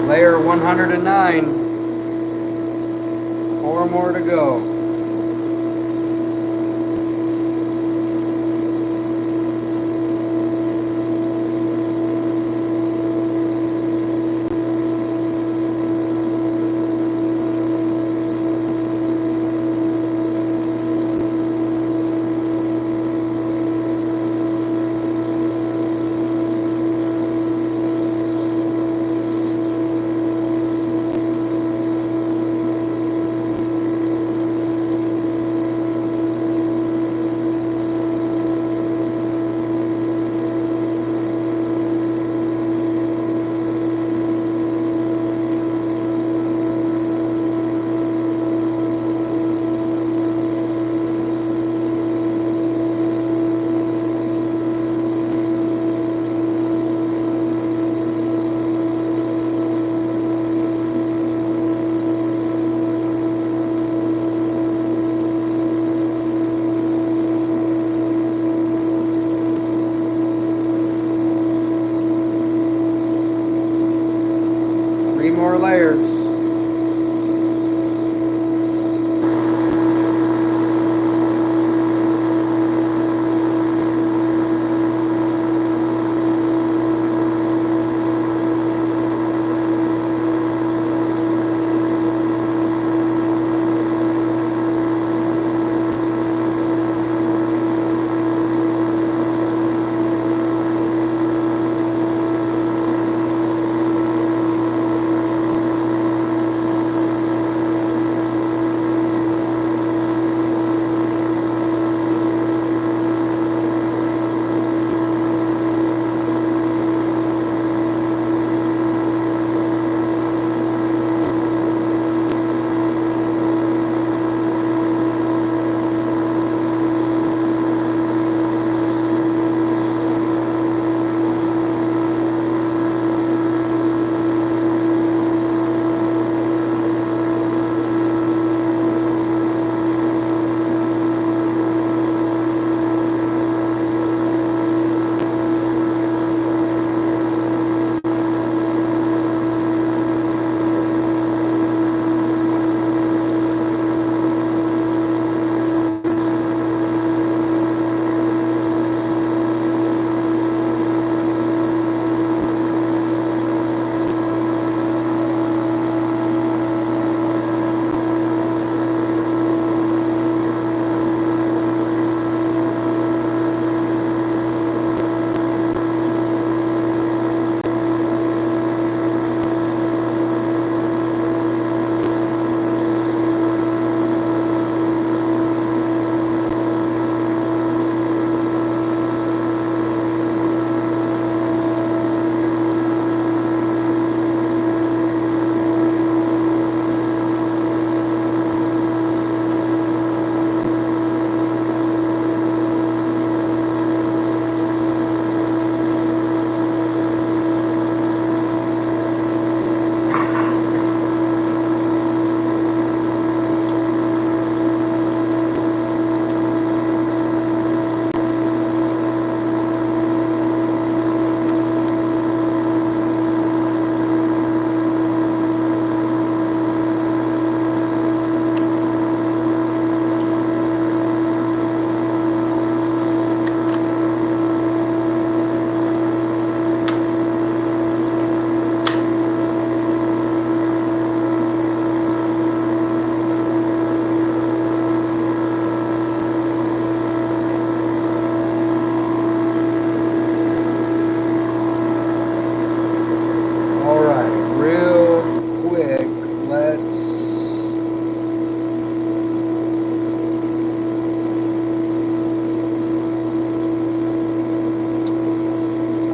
Layer 109. 4 more to go. more layers.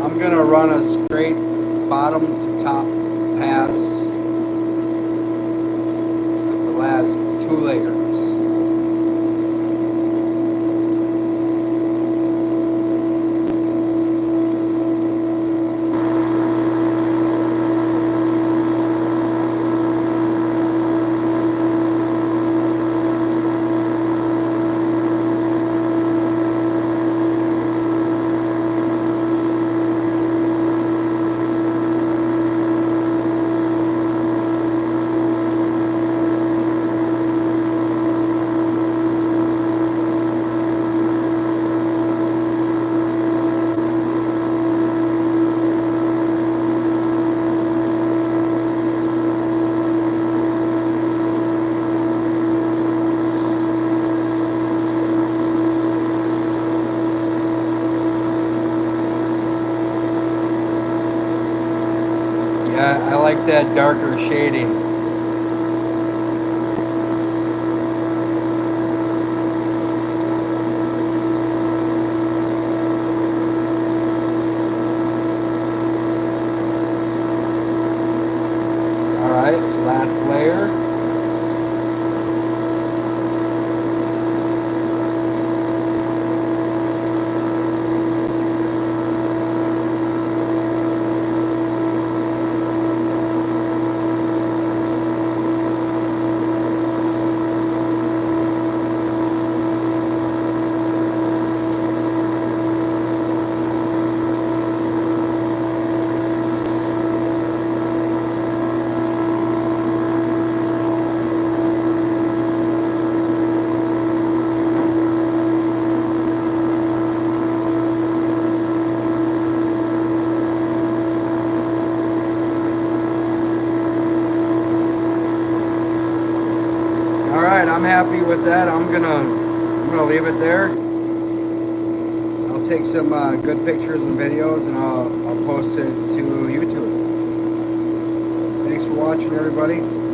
I'm going to run a straight bottom to top pass the last 2 layers. Yeah, I like that darker shading. All right, last layer. right, I'm happy with that. I'm gonna leave it there. I'll take some good pictures and videos, and I'll post it to YouTube. Thanks for watching, everybody.